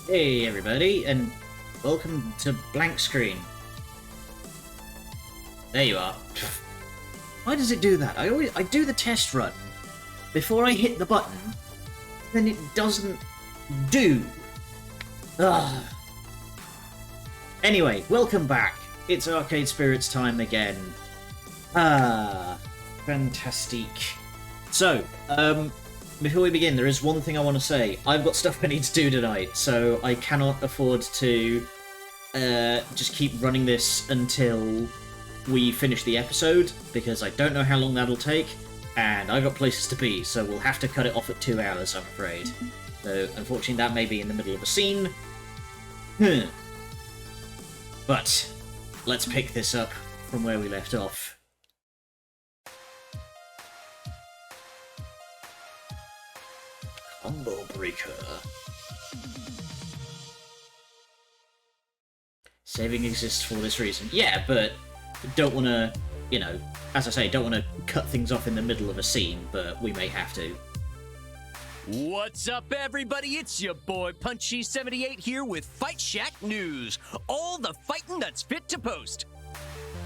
Hey everybody, and welcome to Blank Screen. There you are. Why does it do that? I do the test run before I hit the button, then it doesn't do. Ugh. Anyway, welcome back. It's Arcade Spirits time again. Fantastic. So, before we begin, there is one thing I want to say. I've got stuff I need to do tonight, so I cannot afford to just keep running this until we finish the episode, because I don't know how long that'll take, and I've got places to be, so we'll have to cut it off at 2 hours, I'm afraid. So, unfortunately, that may be in the middle of a scene. But, let's pick this up from where we left off. Combo Breaker. Saving exists for this reason. Yeah, but don't want to, you know, as I say, don't want to cut things off in the middle of a scene, but we may have to. What's up, everybody? It's your boy Punchy78 here with Fight Shack News. All the fighting that's fit to post.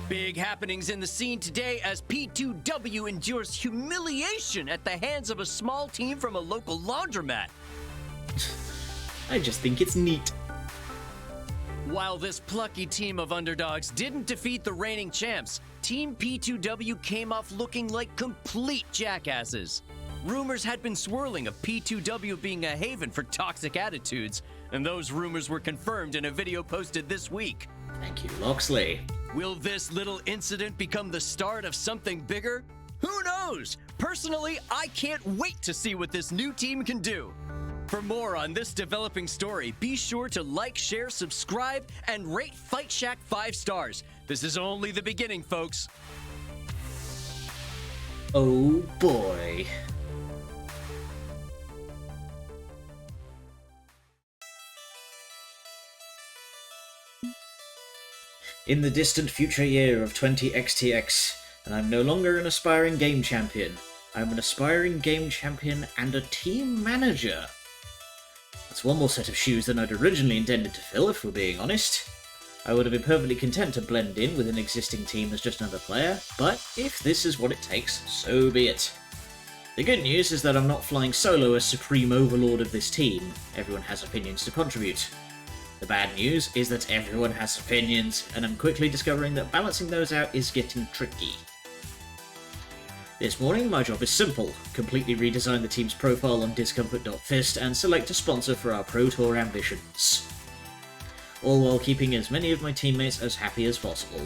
Big happenings in the scene today as P2W endures humiliation at the hands of a small team from a local laundromat. I just think it's neat. While this plucky team of underdogs didn't defeat the reigning champs, Team P2W came off looking like complete jackasses. Rumors had been swirling of P2W being a haven for toxic attitudes, and those rumors were confirmed in a video posted this week. Thank you, Loxley. Will this little incident become the start of something bigger? Who knows? Personally, I can't wait to see what this new team can do. For more on this developing story, be sure to like, share, subscribe, and rate Fight Shack 5 stars. This is only the beginning, folks. Oh boy. In the distant future year of 20XTX, and I'm no longer an aspiring game champion. I'm an aspiring game champion and a team manager. That's one more set of shoes than I'd originally intended to fill, if we're being honest. I would have been perfectly content to blend in with an existing team as just another player, but if this is what it takes, so be it. The good news is that I'm not flying solo as supreme overlord of this team. Everyone has opinions to contribute. The bad news is that everyone has opinions, and I'm quickly discovering that balancing those out is getting tricky. This morning, my job is simple. Completely redesign the team's profile on discomfort.fist and select a sponsor for our Pro Tour ambitions. All while keeping as many of my teammates as happy as possible.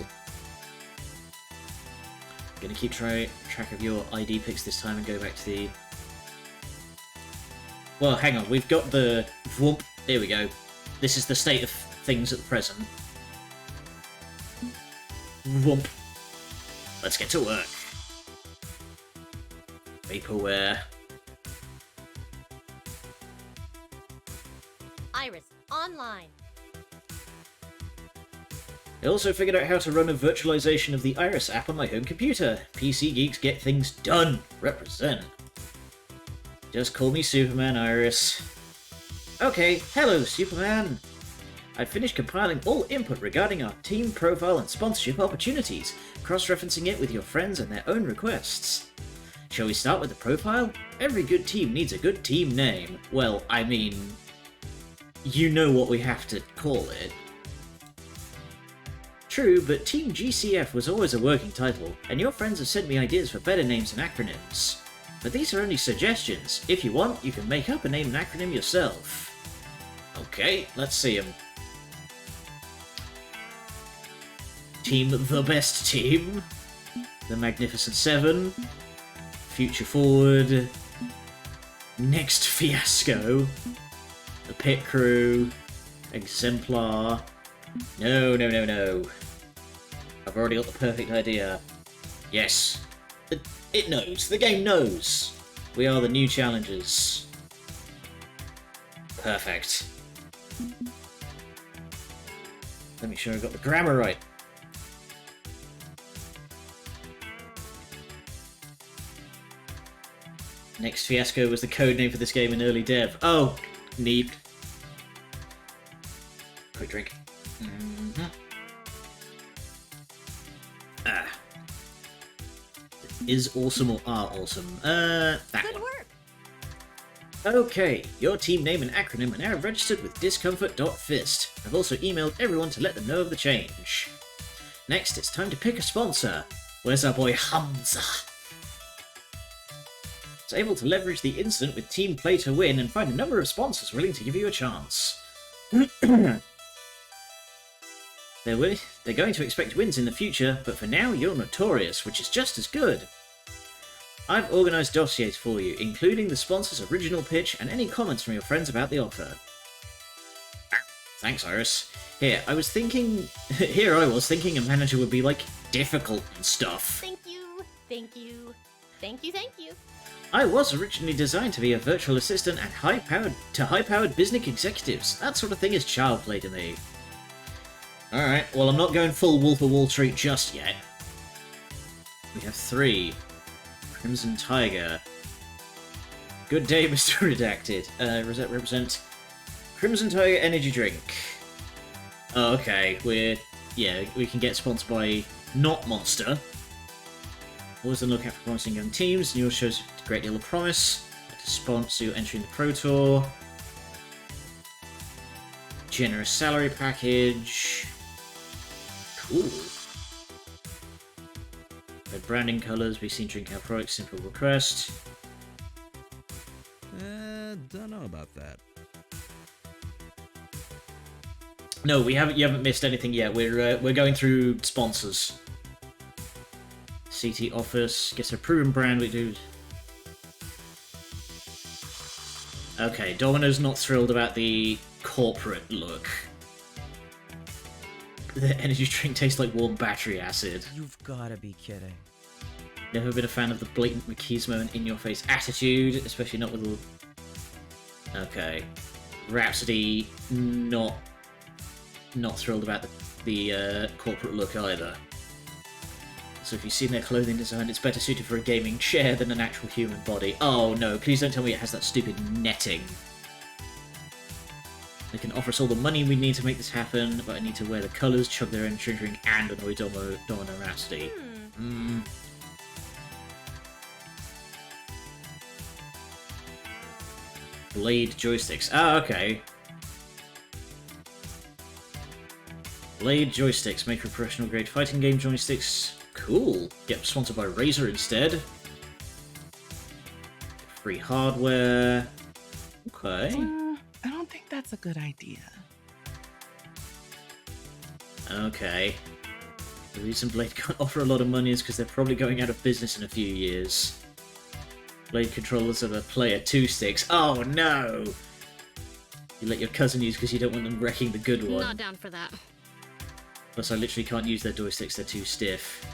I'm going to keep track of your ID picks this time and go back to the... Well, hang on, we've got the... Whoop, here we go. This is the state of things at the present. Whoop. Let's get to work. Vaporware. Iris, online. I also figured out how to run a virtualization of the Iris app on my home computer. PC geeks get things done. Represent. Just call me Superman, Iris. Okay, hello Superman! I've finished compiling all input regarding our team profile and sponsorship opportunities, cross-referencing it with your friends and their own requests. Shall we start with the profile? Every good team needs a good team name. Well, I mean... you know what we have to call it. True, but Team GCF was always a working title, and your friends have sent me ideas for better names and acronyms. But these are only suggestions. If you want, you can make up a name and acronym yourself. Okay, let's see them. Team The Best Team. The Magnificent Seven. Future Forward. Next Fiasco. The Pit Crew. Exemplar. No, no, no, no. I've already got the perfect idea. Yes. It knows. The game knows. We are the new challengers. Perfect. Let me make sure I got the grammar right. Next Fiasco was the code name for this game in early dev. Oh, neat. Quick drink. Mm-hmm. Ah. Is awesome or are awesome? That Good one. work. Okay, your team name and acronym are now registered with discomfort.fist. I've also emailed everyone to let them know of the change. Next, it's time to pick a sponsor. Where's our boy Hamza? It's able to leverage the incident with team play to win and find a number of sponsors willing to give you a chance. They're going to expect wins in the future, but for now you're notorious, which is just as good. I've organised dossiers for you, including the sponsor's original pitch and any comments from your friends about the offer. Thanks, Iris. Here I was thinking a manager would be, like, difficult and stuff. Thank you. Thank you. Thank you. Thank you. I was originally designed to be a virtual assistant and high-powered business executives. That sort of thing is child play to me. Alright, well, I'm not going full Wolf of Wall Street just yet. We have 3. Crimson Tiger. Good day, Mr. Redacted. Represent Crimson Tiger Energy Drink. Oh, okay, we can get sponsored by Not Monster. Always on the lookout for promising young teams, and yours shows a great deal of promise. Like to sponsor you entering the Pro Tour. Generous salary package. Cool. Red branding colours, be seen drink our products, simple request. Don't know about that. No, you haven't missed anything yet. We're going through sponsors. CT Office gets a proven brand. We do. Okay, Domino's not thrilled about the corporate look. The energy drink tastes like warm battery acid. You've gotta be kidding. Never been a fan of the blatant machismo and in-your-face attitude, especially not with the... Okay. Rhapsody, not thrilled about the corporate look either. So if you've seen their clothing design, it's better suited for a gaming chair than an actual human body. Oh no, please don't tell me it has that stupid netting. They can offer us all the money we need to make this happen, but I need to wear the colours, chug their energy drink, and annoy Domino Rhapsody. Blade joysticks. Ah, okay. Blade joysticks make for professional grade fighting game joysticks. Cool. Get sponsored by Razer instead. Free hardware. Okay. I don't think that's a good idea. Okay. The reason Blade can't offer a lot of money is because they're probably going out of business in a few years. Blade controllers are the player 2 sticks. Oh no! You let your cousin use because you don't want them wrecking the good one. Not down for that. Plus I literally can't use their joysticks, they're too stiff.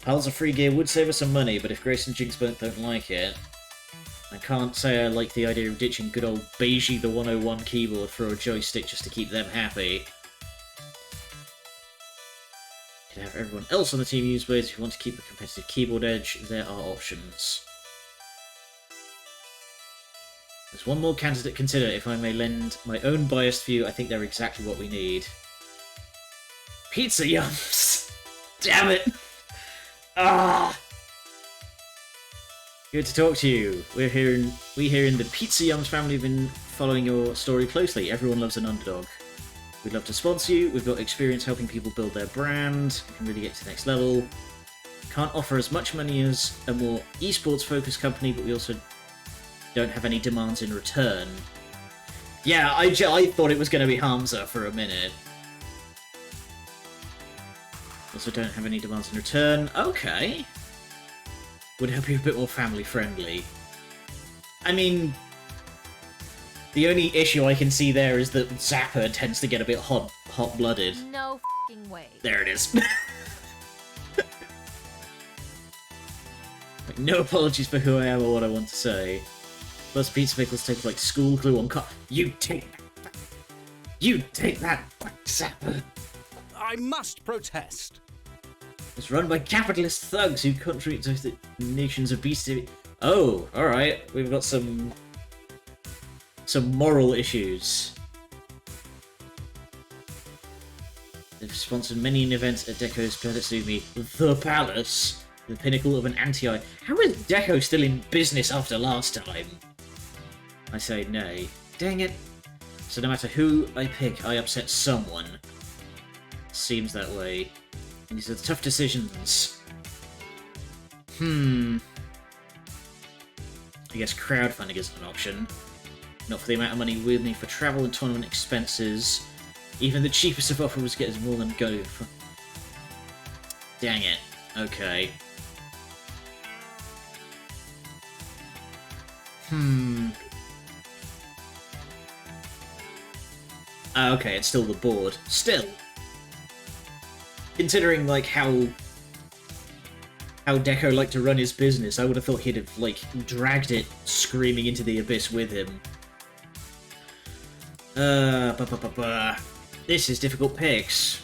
Piles of free gear would save us some money, but if Grace and Jinx don't like it... I can't say I like the idea of ditching good old Beiji the 101 keyboard for a joystick just to keep them happy. You can have everyone else on the team use blades if you want to keep a competitive keyboard edge. There are options. There's one more candidate to consider. If I may lend my own biased view, I think they're exactly what we need. Pizza Yums! Damn it! Ah! Good to talk to you. We here in the Pizza Yums family have been following your story closely. Everyone loves an underdog. We'd love to sponsor you. We've got experience helping people build their brand. We can really get to the next level. Can't offer as much money as a more esports focused company, but we also don't have any demands in return. Yeah, I thought it was going to be Hamza for a minute. Also don't have any demands in return. Okay. Would help you a bit more family friendly. I mean, the only issue I can see there is that Zapper tends to get a bit hot-blooded. No f***ing way. There it is. Like, no apologies for who I am or what I want to say. Plus, pizza pickles taste like school glue on car. You take that, Zapper. I must protest. It's run by capitalist thugs who contribute to the nation's obesity. Oh, alright. We've got some some moral issues. They've sponsored many events at Deco's Palatsumi, the Palace, the pinnacle of an anti-eye. How is Deco still in business after last time? I say nay. Dang it. So no matter who I pick, I upset someone. Seems that way. And these are tough decisions. I guess crowdfunding isn't an option. Not for the amount of money with me for travel and tournament expenses. Even the cheapest of offers gets more than go for. Dang it. Okay. Okay, it's still the board. Still. Considering, like, how Deco liked to run his business, I would have thought he'd have, like, dragged it screaming into the abyss with him. This is difficult picks.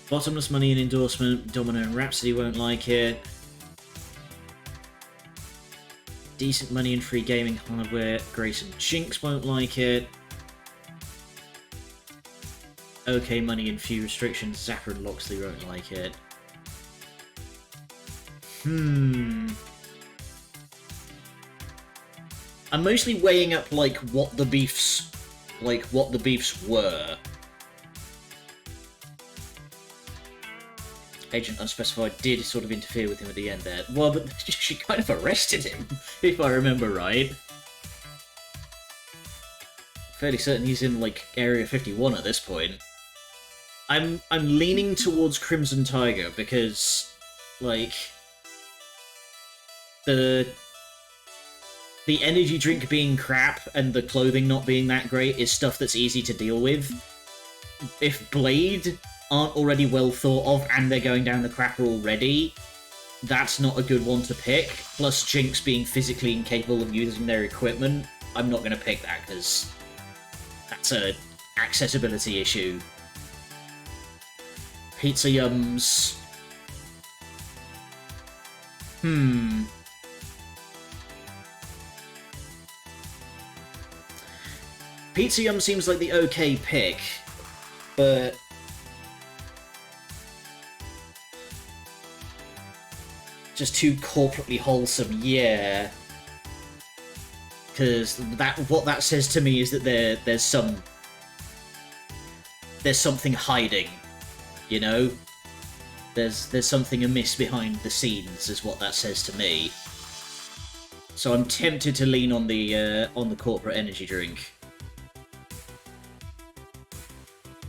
Bottomless Money and Endorsement, Domino and Rhapsody won't like it. Decent Money and Free Gaming Hardware, Grace and Jinx won't like it. Okay Money and Few Restrictions, Zapper and Loxley won't like it. I'm mostly weighing up, like, what the beefs were. Agent Unspecified did sort of interfere with him at the end there. Well, but she kind of arrested him, if I remember right. Fairly certain he's in, like, Area 51 at this point. I'm leaning towards Crimson Tiger because, like, the energy drink being crap and the clothing not being that great is stuff that's easy to deal with. If Blade aren't already well thought of and they're going down the crapper already, that's not a good one to pick. Plus Jinx being physically incapable of using their equipment, I'm not going to pick that because that's a accessibility issue. Pizza Yums. Pizza Yum seems like the okay pick, but just too corporately wholesome, yeah. Because what that says to me is that there's something hiding, you know? There's something amiss behind the scenes, is what that says to me. So I'm tempted to lean on the corporate energy drink.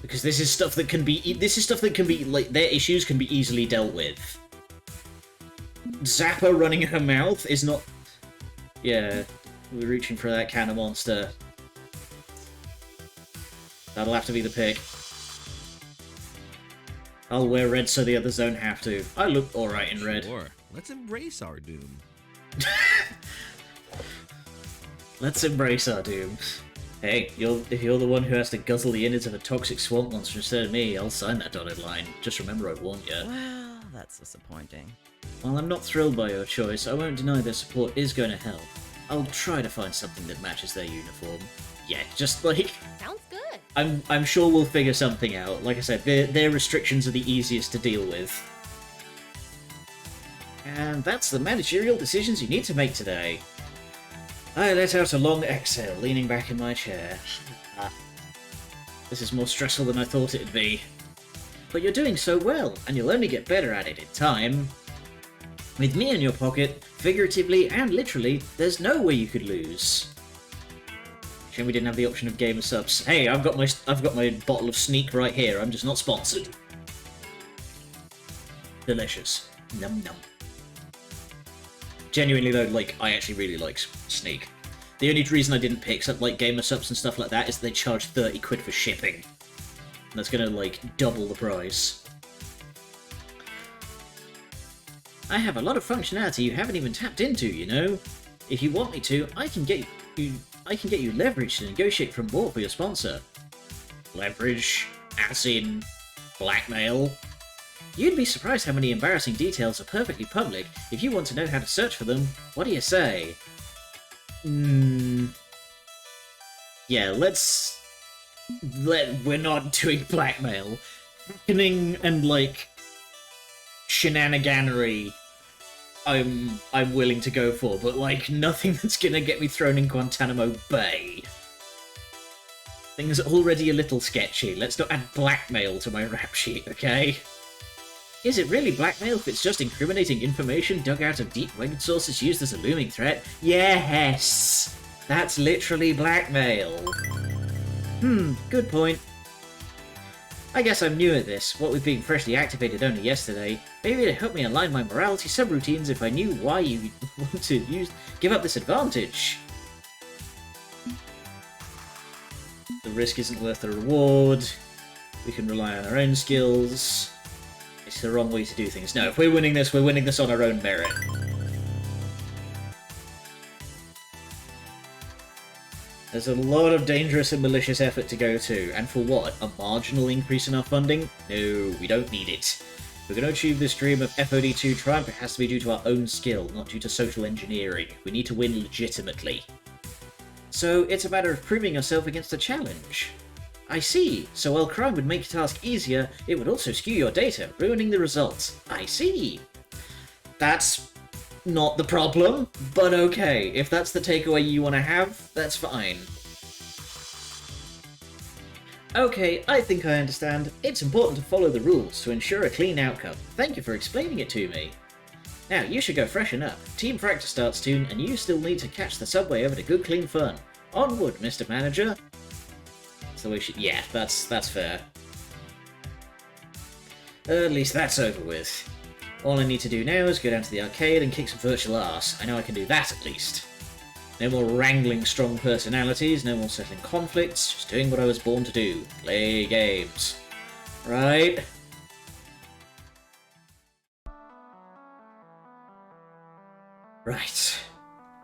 Because this is stuff that can be like, their issues can be easily dealt with. Zappa running her mouth is not. Yeah, we're reaching for that can of Monster. That'll have to be the pick. I'll wear red so the others don't have to. I look alright in red. Sure. Let's embrace our doom. Let's embrace our doom. Hey, if you're the one who has to guzzle the innards of a toxic swamp monster instead of me, I'll sign that dotted line. Just remember I warned you. Well, that's disappointing. While I'm not thrilled by your choice, I won't deny their support is going to help. I'll try to find something that matches their uniform. Yeah, just like... Sounds good. I'm sure we'll figure something out. Like I said, their restrictions are the easiest to deal with. And that's the managerial decisions you need to make today. I let out a long exhale, leaning back in my chair. This is more stressful than I thought it'd be. But you're doing so well, and you'll only get better at it in time. With me in your pocket, figuratively and literally, there's no way you could lose. Shame we didn't have the option of gamer subs. Hey, I've got my bottle of Sneak right here. I'm just not sponsored. Delicious. Num num. Genuinely though, like, I actually really like Sneak. The only reason I didn't pick something like gamer subs and stuff like that is that they charge 30 quid for shipping. And that's gonna, like, double the price. I have a lot of functionality you haven't even tapped into, you know? If you want me to, I can get you leverage to negotiate for more for your sponsor. Leverage? As in... blackmail? You'd be surprised how many embarrassing details are perfectly public. If you want to know how to search for them, what do you say? Yeah, we're not doing blackmail. Hacking and, like, shenaniganery I'm willing to go for, but, like, nothing that's gonna get me thrown in Guantanamo Bay. Things are already a little sketchy. Let's not add blackmail to my rap sheet, okay? Is it really blackmail if it's just incriminating information dug out of deep web sources used as a looming threat? Yes! That's literally blackmail. Good point. I guess I'm new at this, what with being freshly activated only yesterday. Maybe it'd help me align my morality subroutines if I knew why you want to give up this advantage. The risk isn't worth the reward. We can rely on our own skills. It's the wrong way to do things. No, if we're winning this on our own merit. There's a lot of dangerous and malicious effort to go to, and for what? A marginal increase in our funding? No, we don't need it. If we're going to achieve this dream of FOD2 triumph, it has to be due to our own skill, not due to social engineering. We need to win legitimately. So it's a matter of proving yourself against a challenge. I see. So while crime would make your task easier, it would also skew your data, ruining the results. I see. That's not the problem, but okay. If that's the takeaway you want to have, that's fine. Okay, I think I understand. It's important to follow the rules to ensure a clean outcome. Thank you for explaining it to me. Now, you should go freshen up. Team practice starts soon, and you still need to catch the subway over to good clean fun. Onward, Mr. Manager. So we should... yeah, that's fair. At least that's over with. All I need to do now is go down to the arcade and kick some virtual arse. I know I can do that at least. No more wrangling strong personalities, no more settling conflicts, just doing what I was born to do. Play games. Right? Right.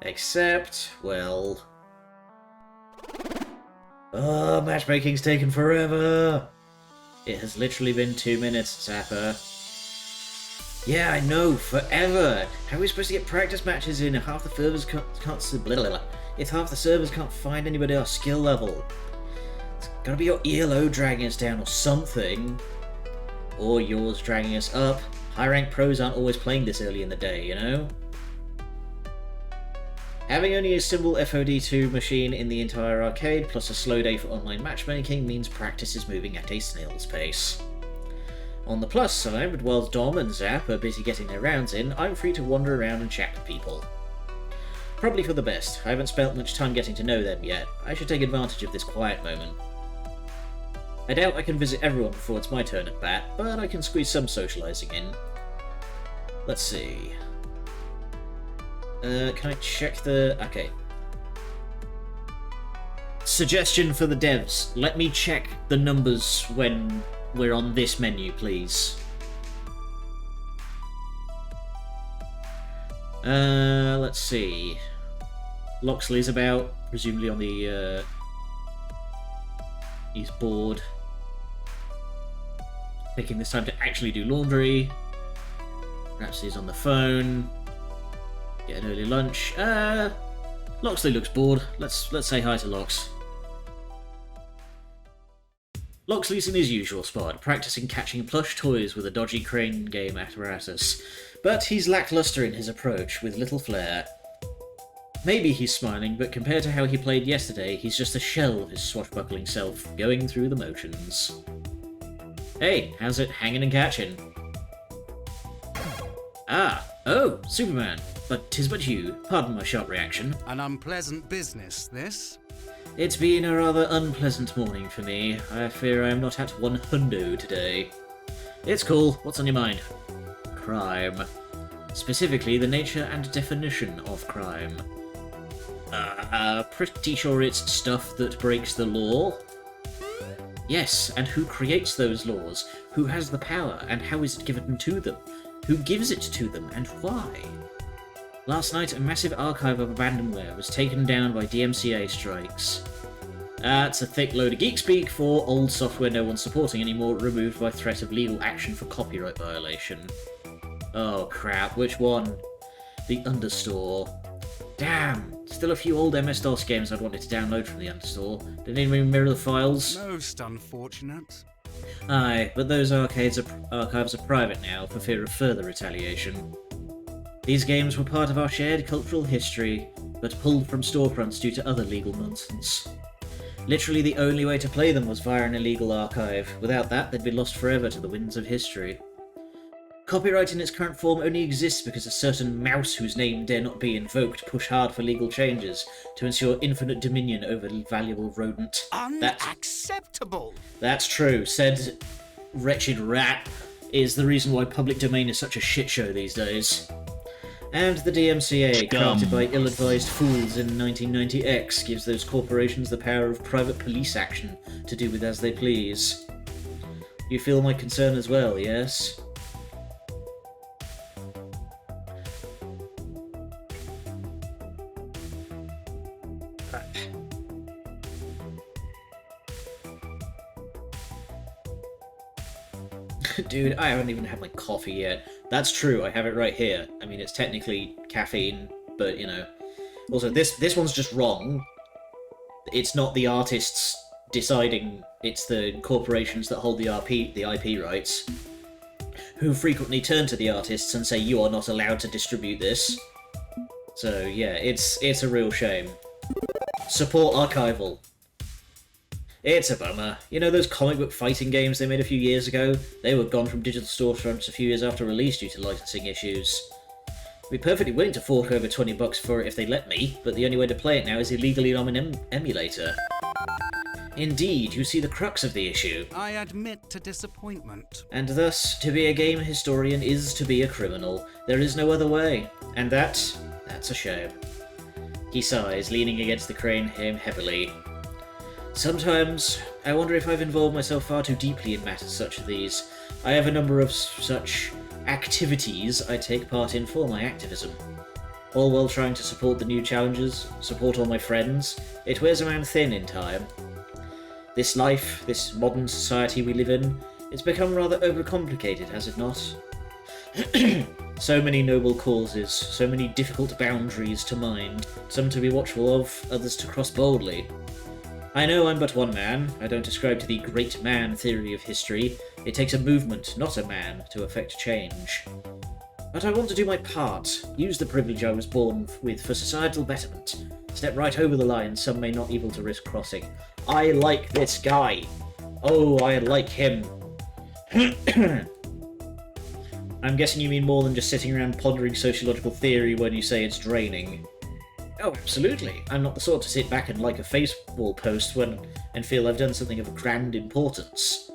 Except, well... oh, matchmaking's taken forever! It has literally been 2 minutes, Zapper. Yeah, I know, forever! How are we supposed to get practice matches in if half the servers can't if half the servers can't find anybody our skill level? It's gotta be your ELO dragging us down or something. Or yours dragging us up. High-rank pros aren't always playing this early in the day, you know? Having only a simple FOD2 machine in the entire arcade, plus a slow day for online matchmaking, means practice is moving at a snail's pace. On the plus side, while Dom and Zap are busy getting their rounds in, I'm free to wander around and chat with people. Probably for the best. I haven't spent much time getting to know them yet. I should take advantage of this quiet moment. I doubt I can visit everyone before it's my turn at bat, but I can squeeze some socialising in. Let's see... can I check the... okay. Suggestion for the devs. Let me check the numbers when we're on this menu, please. Let's see. Loxley's about, presumably on the, he's bored. Taking this time to actually do laundry. Rhapsody's on the phone. Get an early lunch. Loxley looks bored. Let's say hi to Lox. Loxley's in his usual spot, practicing catching plush toys with a dodgy crane game apparatus. But he's lackluster in his approach, with little flair. Maybe he's smiling, but compared to how he played yesterday, he's just a shell of his swashbuckling self, going through the motions. Hey, how's it hanging and catching? Ah, oh, Superman. But 'tis but you. Pardon my sharp reaction. An unpleasant business, this? It's been a rather unpleasant morning for me. I fear I am not at 100 today. It's cool. What's on your mind? Crime. Specifically, the nature and definition of crime. Pretty sure it's stuff that breaks the law? Yes, and who creates those laws? Who has the power, and how is it given to them? Who gives it to them, and why? Last night, a massive archive of abandonware was taken down by DMCA strikes. That's a thick load of geek speak for old software no one's supporting anymore, removed by threat of legal action for copyright violation. Oh crap, which one? The Understore. Damn, Still a few old MS-DOS games I'd wanted to download from the uninstall. Didn't even mirror the files. Most unfortunate. Aye, but those archives are private now for fear of further retaliation. These games were part of our shared cultural history, but pulled from storefronts due to other legal nonsense. Literally the only way to play them was via an illegal archive. Without that, they'd be lost forever to the winds of history. Copyright in its current form only exists because a certain mouse whose name dare not be invoked push hard for legal changes to ensure infinite dominion over the valuable rodent. Unacceptable! That's true. Said wretched rat is the reason why public domain is such a shit show these days. And the DMCA, crafted by ill-advised fools in 1990X, gives those corporations the power of private police action to do with as they please. You feel my concern as well, yes? Dude, I haven't even had my coffee yet. That's true, I have it right here. I mean, it's technically caffeine, but, you know. Also, this one's just wrong. It's not the artists deciding, it's the corporations that hold the IP rights, who frequently turn to the artists and say, you are not allowed to distribute this. So, yeah, it's a real shame. Support archival. It's a bummer. You know those comic book fighting games they made a few years ago? They were gone from digital storefronts a few years after release due to licensing issues. I'd be perfectly willing to fork over $20 for it if they let me, but the only way to play it now is illegally on an emulator. Indeed, you see the crux of the issue. I admit to disappointment. And thus, to be a game historian is to be a criminal. There is no other way. And that's a shame. He sighs, leaning against the crane heavily. Sometimes, I wonder if I've involved myself far too deeply in matters such as these. I have a number of such activities I take part in for my activism. All while trying to support the new challenges, support all my friends. It wears a man thin in time. This life, this modern society we live in, it's become rather overcomplicated, has it not? So many noble causes, so many difficult boundaries to mind, some to be watchful of, others to cross boldly. I know I'm but one man. I don't ascribe to the great man theory of history. It takes a movement, not a man, to effect change. But I want to do my part, use the privilege I was born with for societal betterment, step right over the line some may not able to risk crossing. I like this guy. Oh, I like him. I'm guessing you mean more than just sitting around pondering sociological theory when you say it's draining. Oh, absolutely. I'm not the sort to sit back and like a Facebook post and feel I've done something of grand importance.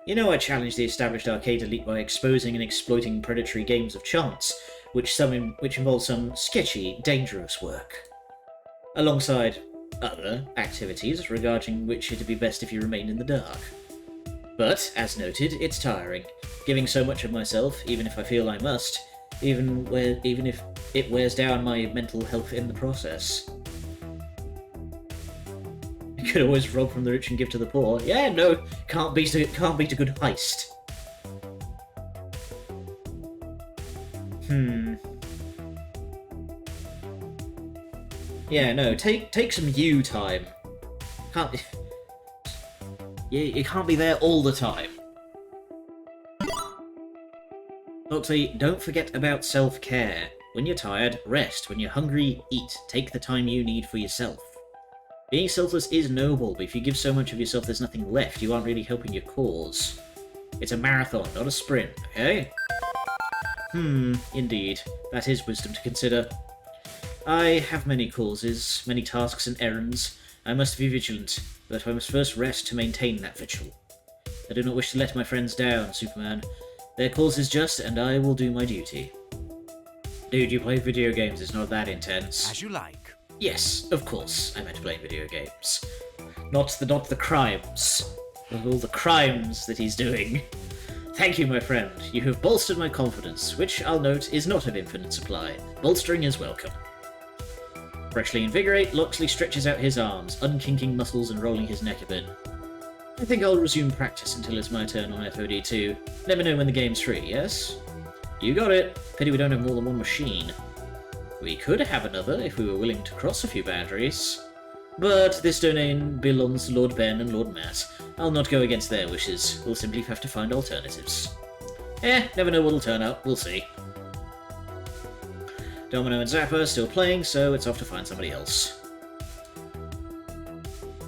You know I challenge the established arcade elite by exposing and exploiting predatory games of chance, which involve some sketchy, dangerous work. Alongside other activities regarding which it'd be best if you remained in the dark. But, as noted, it's tiring. Giving so much of myself, even if I feel I must, even if it wears down my mental health in the process. You could always rob from the rich and give to the poor. Yeah, no, can't beat a good heist. Yeah, no, take some you time. You can't be there all the time. Loxley, don't forget about self-care. When you're tired, rest. When you're hungry, eat. Take the time you need for yourself. Being selfless is noble, but if you give so much of yourself there's nothing left, you aren't really helping your cause. It's a marathon, not a sprint, okay? Indeed. That is wisdom to consider. I have many causes, many tasks and errands. I must be vigilant, but I must first rest to maintain that vigil. I do not wish to let my friends down, Superman. Their cause is just, and I will do my duty. Dude, you play video games, it's not that intense. As you like. Yes, of course, I meant playing video games. Not the crimes. Of all the crimes that he's doing. Thank you, my friend. You have bolstered my confidence, which, I'll note, is not of infinite supply. Bolstering is welcome. Freshly invigorate, Loxley stretches out his arms, unkinking muscles and rolling his neck a bit. I think I'll resume practice until it's my turn on FOD2. Let me know when the game's free, yes? You got it. Pity we don't have more than one machine. We could have another if we were willing to cross a few boundaries. But this domain belongs to Lord Ben and Lord Matt. I'll not go against their wishes. We'll simply have to find alternatives. Never know what'll turn up. We'll see. Domino and Zappa are still playing, so it's off to find somebody else.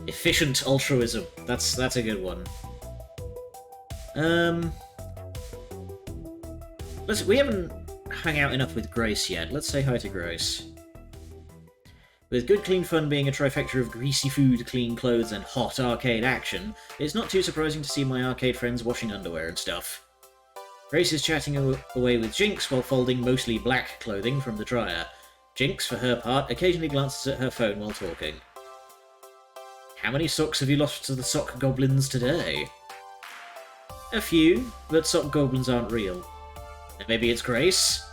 Efficient altruism. That's a good one. We haven't hung out enough with Grace yet. Let's say hi to Grace. With good clean fun being a trifecta of greasy food, clean clothes, and hot arcade action, it's not too surprising to see my arcade friends washing underwear and stuff. Grace is chatting away with Jinx while folding mostly black clothing from the dryer. Jinx, for her part, occasionally glances at her phone while talking. How many socks have you lost to the sock goblins today? A few, but sock goblins aren't real. And maybe it's Grace?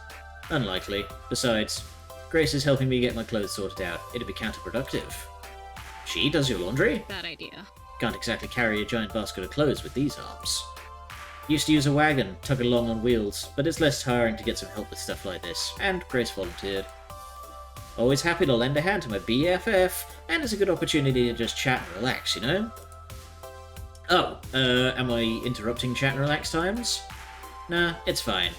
Unlikely. Besides, Grace is helping me get my clothes sorted out. It'd be counterproductive. She does your laundry? Bad idea. Can't exactly carry a giant basket of clothes with these arms. Used to use a wagon, tug along on wheels, but it's less tiring to get some help with stuff like this, and Grace volunteered. Always happy to lend a hand to my BFF, and it's a good opportunity to just chat and relax, you know? Oh, am I interrupting chat and relax times? Nah, it's fine.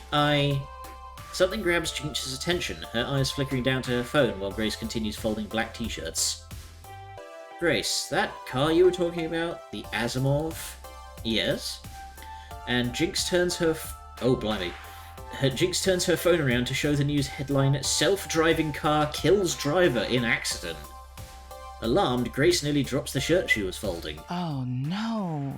Something grabs Jinx's attention, her eyes flickering down to her phone while Grace continues folding black t-shirts. Grace, that car you were talking about? The Asimov? Yes? And Jinx turns her Jinx turns her phone around to show the news headline, Self-driving car kills driver in accident. Alarmed, Grace nearly drops the shirt she was folding. Oh no.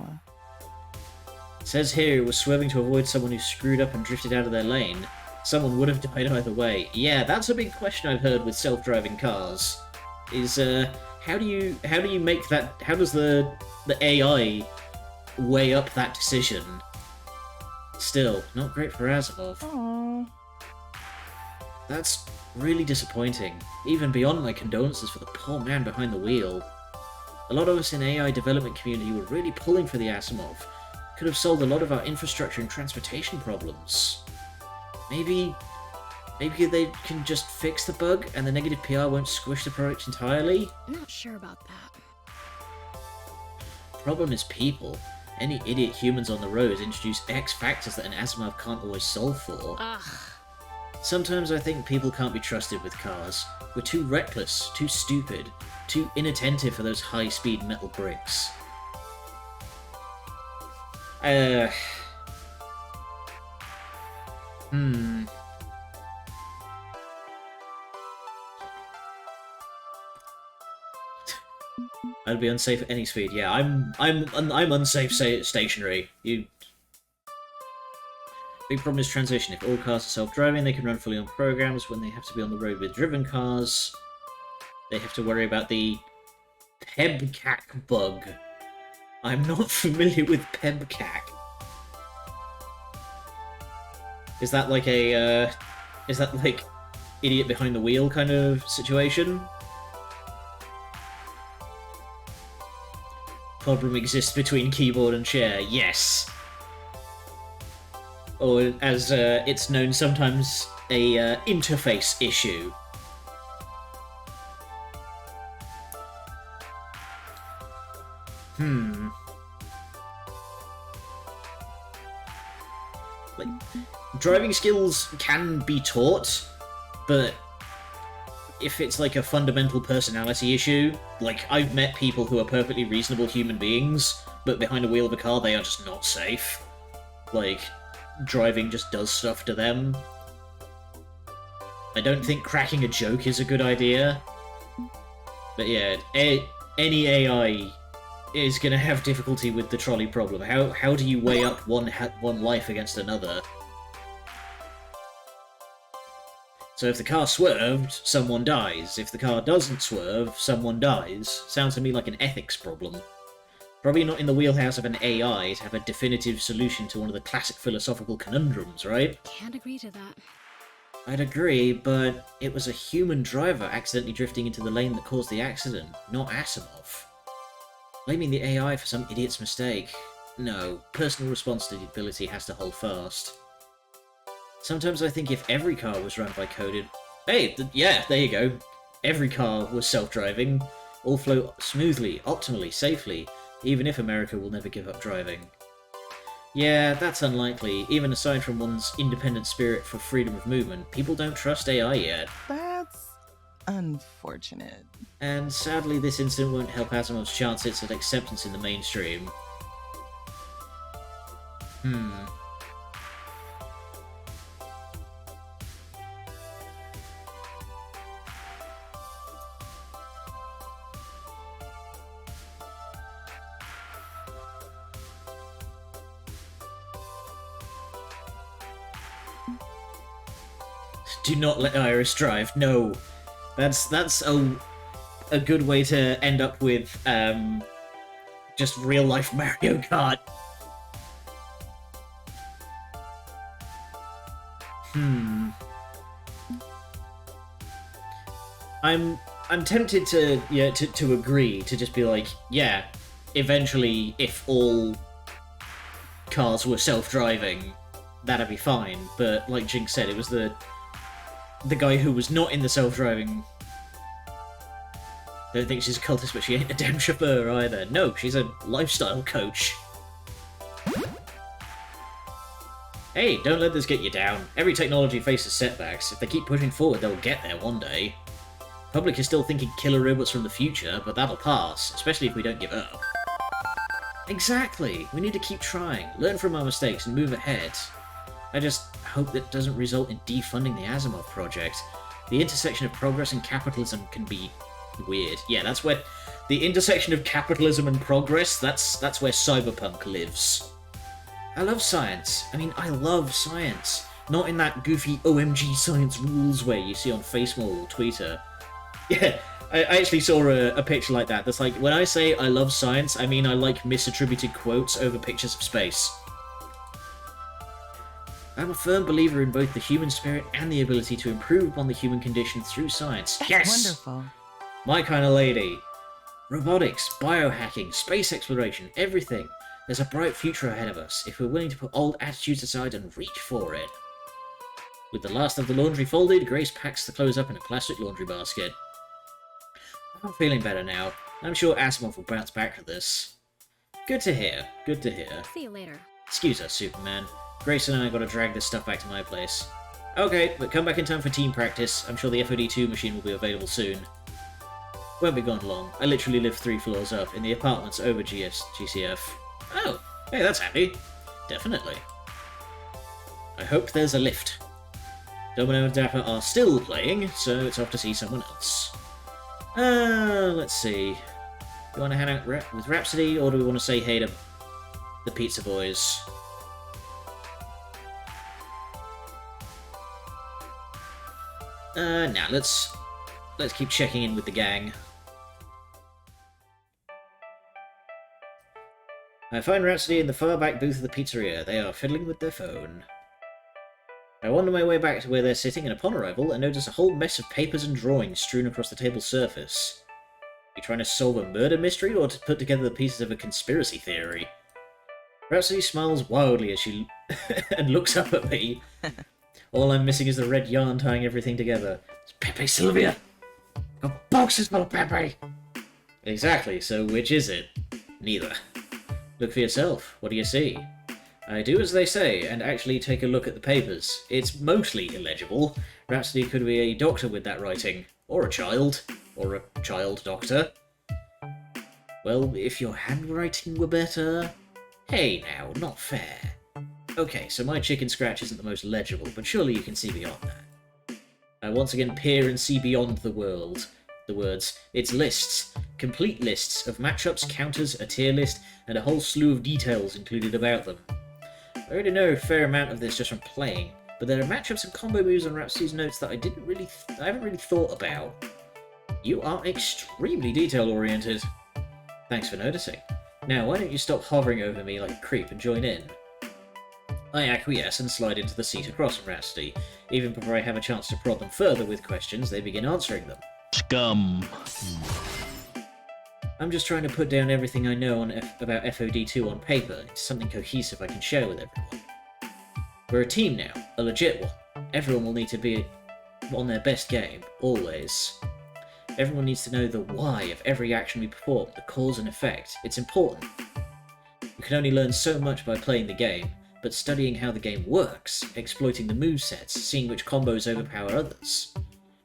It says here it was swerving to avoid someone who screwed up and drifted out of their lane. Someone would have died either way. Yeah, that's a big question I've heard with self-driving cars. Is, how do you make that, how does the AI weigh up that decision? Still, not great for Asimov. Aww. That's really disappointing, even beyond my condolences for the poor man behind the wheel. A lot of us in AI development community were really pulling for the Asimov. Could have solved a lot of our infrastructure and transportation problems. Maybe they can just fix the bug and the negative PR won't squish the product entirely? I'm not sure about that. Problem is people. Any idiot humans on the road introduce X factors that an Asimov can't always solve for. Ugh. Sometimes I think people can't be trusted with cars. We're too reckless, too stupid, too inattentive for those high-speed metal bricks. I'd be unsafe at any speed. Yeah, I'm unsafe stationary. Big problem is transition. If all cars are self-driving, they can run fully on programs. When they have to be on the road with driven cars, they have to worry about the PEBCAC bug. I'm not familiar with PEBCAC. Is that like idiot behind the wheel kind of situation? Problem exists between keyboard and chair. Yes. Or, as it's known sometimes, a interface issue. Like, driving skills can be taught, but if it's like a fundamental personality issue, like, I've met people who are perfectly reasonable human beings, but behind a wheel of a car they are just not safe. Like, driving just does stuff to them. I don't think cracking a joke is a good idea. But yeah, any AI is gonna have difficulty with the trolley problem. How do you weigh up one life against another? So if the car swerved, someone dies. If the car doesn't swerve, someone dies. Sounds to me like an ethics problem. Probably not in the wheelhouse of an AI to have a definitive solution to one of the classic philosophical conundrums, right? Can't agree to that. I'd agree, but it was a human driver accidentally drifting into the lane that caused the accident, not Asimov. Blaming the AI for some idiot's mistake. No, personal responsibility has to hold fast. Sometimes I think if every car was run by coded Hey, yeah, there you go. Every car was self-driving. All flow smoothly, optimally, safely, even if America will never give up driving. Yeah, that's unlikely. Even aside from one's independent spirit for freedom of movement, people don't trust AI yet. That's unfortunate. And sadly, this incident won't help Asimov's chances at acceptance in the mainstream. Do not let Iris drive. No, that's a good way to end up with just real life Mario Kart. I'm tempted to agree, to just be like, yeah, eventually if all cars were self-driving, that'd be fine. But like Jinx said, it was the guy who was not in the self-driving. Don't think she's a cultist, but she ain't a damn chauffeur either. No, she's a lifestyle coach. Hey, don't let this get you down. Every technology faces setbacks. If they keep pushing forward, they'll get there one day. Public is still thinking killer robots from the future, but that'll pass, especially if we don't give up. Exactly! We need to keep trying, learn from our mistakes, and move ahead. I just hope that doesn't result in defunding the Asimov project. The intersection of progress and capitalism can be weird. Yeah, that's where the intersection of capitalism and progress, that's where cyberpunk lives. I love science. I mean, I love science. Not in that goofy OMG science rules way you see on Facemall or Twitter. Yeah, I actually saw a picture like that. That's like, when I say I love science, I mean I like misattributed quotes over pictures of space. I'm a firm believer in both the human spirit and the ability to improve upon the human condition through science. That's Yes! wonderful. My kind of lady. Robotics, biohacking, space exploration, everything. There's a bright future ahead of us if we're willing to put old attitudes aside and reach for it. With the last of the laundry folded, Grace packs the clothes up in a plastic laundry basket. I'm feeling better now. I'm sure Asimov will bounce back for this. Good to hear. Good to hear. See you later. Excuse us, Superman. Grace and I gotta drag this stuff back to my place. Okay, but come back in time for team practice. I'm sure the FOD2 machine will be available soon. Won't be gone long. I literally live 3 floors up, in the apartments over GCF. Oh, hey, that's handy. Definitely. I hope there's a lift. Domino and Dapper are still playing, so it's off to see someone else. Let's see. Do we want to hang out with Rhapsody, or do we want to say hey to the Pizza Boys? Nah, let's keep checking in with the gang. I find Rhapsody in the far back booth of the pizzeria. They are fiddling with their phone. I wander my way back to where they're sitting, and upon arrival, I notice a whole mess of papers and drawings strewn across the table's surface. You trying to solve a murder mystery, or to put together the pieces of a conspiracy theory? Rhapsody smiles wildly as she and looks up at me. All I'm missing is the red yarn tying everything together. It's Pepe Sylvia! Got boxes full of Pepe! Exactly, so which is it? Neither. Look for yourself. What do you see? I do as they say, and actually take a look at the papers. It's mostly illegible. Rhapsody could be a doctor with that writing. Or a child. Or a child doctor. Well, if your handwriting were better... Hey now, not fair. Okay, so my chicken scratch isn't the most legible, but surely you can see beyond that. I once again peer and see beyond the words. It's lists. Complete lists of matchups, counters, a tier list, and a whole slew of details included about them. I already know a fair amount of this just from playing, but there are matchups and combo moves on Rhapsody's notes that I haven't really thought about. You are extremely detail-oriented. Thanks for noticing. Now, why don't you stop hovering over me like a creep and join in? I acquiesce and slide into the seat across from Rhapsody. Even before I have a chance to prod them further with questions, they begin answering them. Scum. I'm just trying to put down everything I know about FOD2 on paper into something cohesive I can share with everyone. We're a team now, a legit one. Everyone will need to be on their best game, always. Everyone needs to know the why of every action we perform, the cause and effect. It's important. You can only learn so much by playing the game, but studying how the game works, exploiting the movesets, seeing which combos overpower others.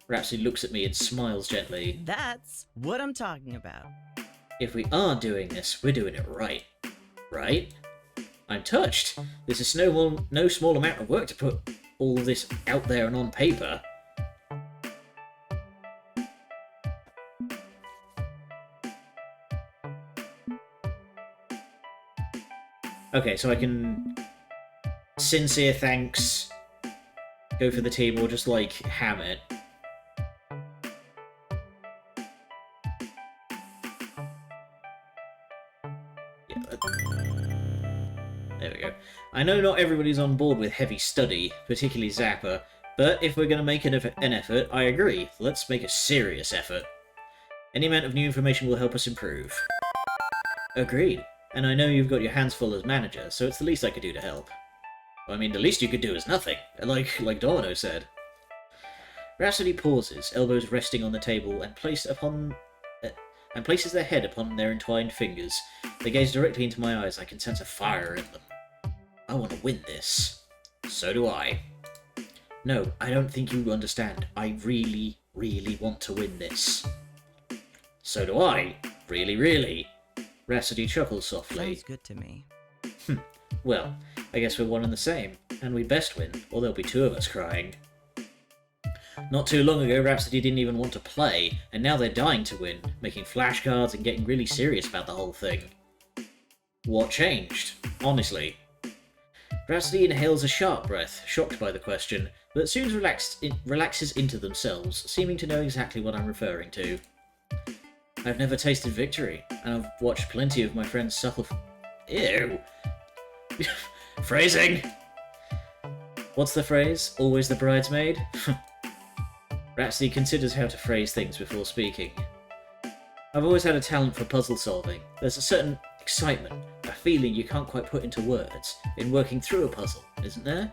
Rhapsody looks at me and smiles gently. That's what I'm talking about. If we are doing this, we're doing it right. Right? I'm touched. This is no small amount of work to put all of this out there and on paper. Okay, so I can sincere thanks, go for the team, or just like ham it. There we go. I know not everybody's on board with heavy study, particularly Zappa, but if we're going to make an effort, I agree. Let's make a serious effort. Any amount of new information will help us improve. Agreed. And I know you've got your hands full as manager, so it's the least I could do to help. I mean, the least you could do is nothing, like Domino said. Rhapsody pauses, elbows resting on the table, and places their head upon their entwined fingers. They gaze directly into my eyes. I can sense a fire in them. I want to win this. So do I. No, I don't think you understand. I really, really want to win this. So do I. Really, really. Rhapsody chuckles softly. Sounds good to me. Well, I guess we're one and the same, and we best win, or there'll be two of us crying. Not too long ago, Rhapsody didn't even want to play, and now they're dying to win, making flashcards and getting really serious about the whole thing. What changed? Honestly. Rhapsody inhales a sharp breath, shocked by the question, but soon relaxes into themselves, seeming to know exactly what I'm referring to. I've never tasted victory, and I've watched plenty of my friends suffer Ew! Phrasing! What's the phrase? Always the bridesmaid? Rhapsody considers how to phrase things before speaking. I've always had a talent for puzzle solving. There's a certain excitement, a feeling you can't quite put into words, in working through a puzzle, isn't there?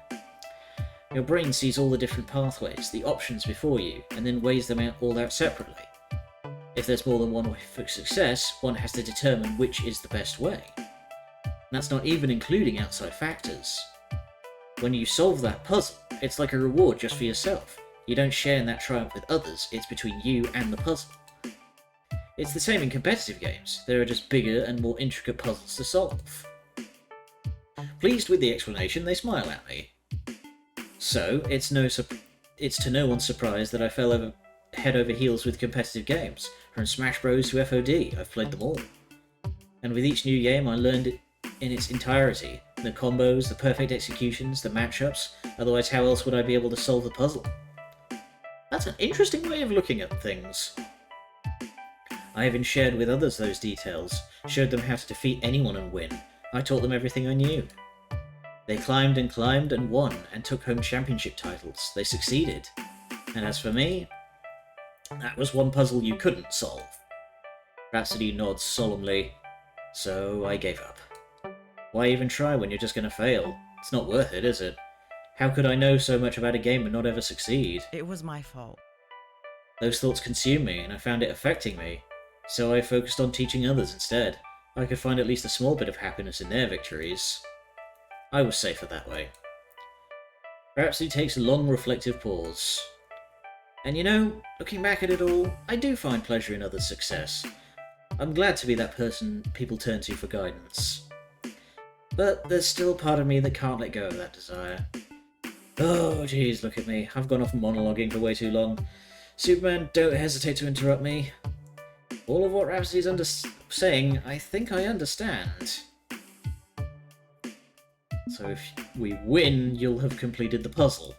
Your brain sees all the different pathways, the options before you, and then weighs them all out separately. If there's more than one way for success, one has to determine which is the best way. And that's not even including outside factors. When you solve that puzzle, it's like a reward just for yourself. You don't share in that triumph with others, it's between you and the puzzle. It's the same in competitive games. There are just bigger and more intricate puzzles to solve. Pleased with the explanation, they smile at me. So, it's to no one's surprise that I fell head over heels with competitive games. From Smash Bros to FOD, I've played them all. And with each new game I learned it in its entirety. The combos, the perfect executions, the matchups, otherwise how else would I be able to solve the puzzle? That's an interesting way of looking at things. I even shared with others those details, showed them how to defeat anyone and win. I taught them everything I knew. They climbed and won, and took home championship titles. They succeeded. And as for me, that was one puzzle you couldn't solve. Rhapsody nods solemnly. So I gave up. Why even try when you're just gonna fail? It's not worth it, is it? How could I know so much about a game and not ever succeed? It was my fault. Those thoughts consumed me, and I found it affecting me. So I focused on teaching others instead. I could find at least a small bit of happiness in their victories. I was safer that way. Rhapsody takes a long, reflective pause. And you know, looking back at it all, I do find pleasure in others' success. I'm glad to be that person people turn to for guidance. But there's still part of me that can't let go of that desire. Oh jeez, look at me. I've gone off monologuing for way too long. Superman, don't hesitate to interrupt me. All of what Rhapsody's saying, I think I understand. So if we win, you'll have completed the puzzle.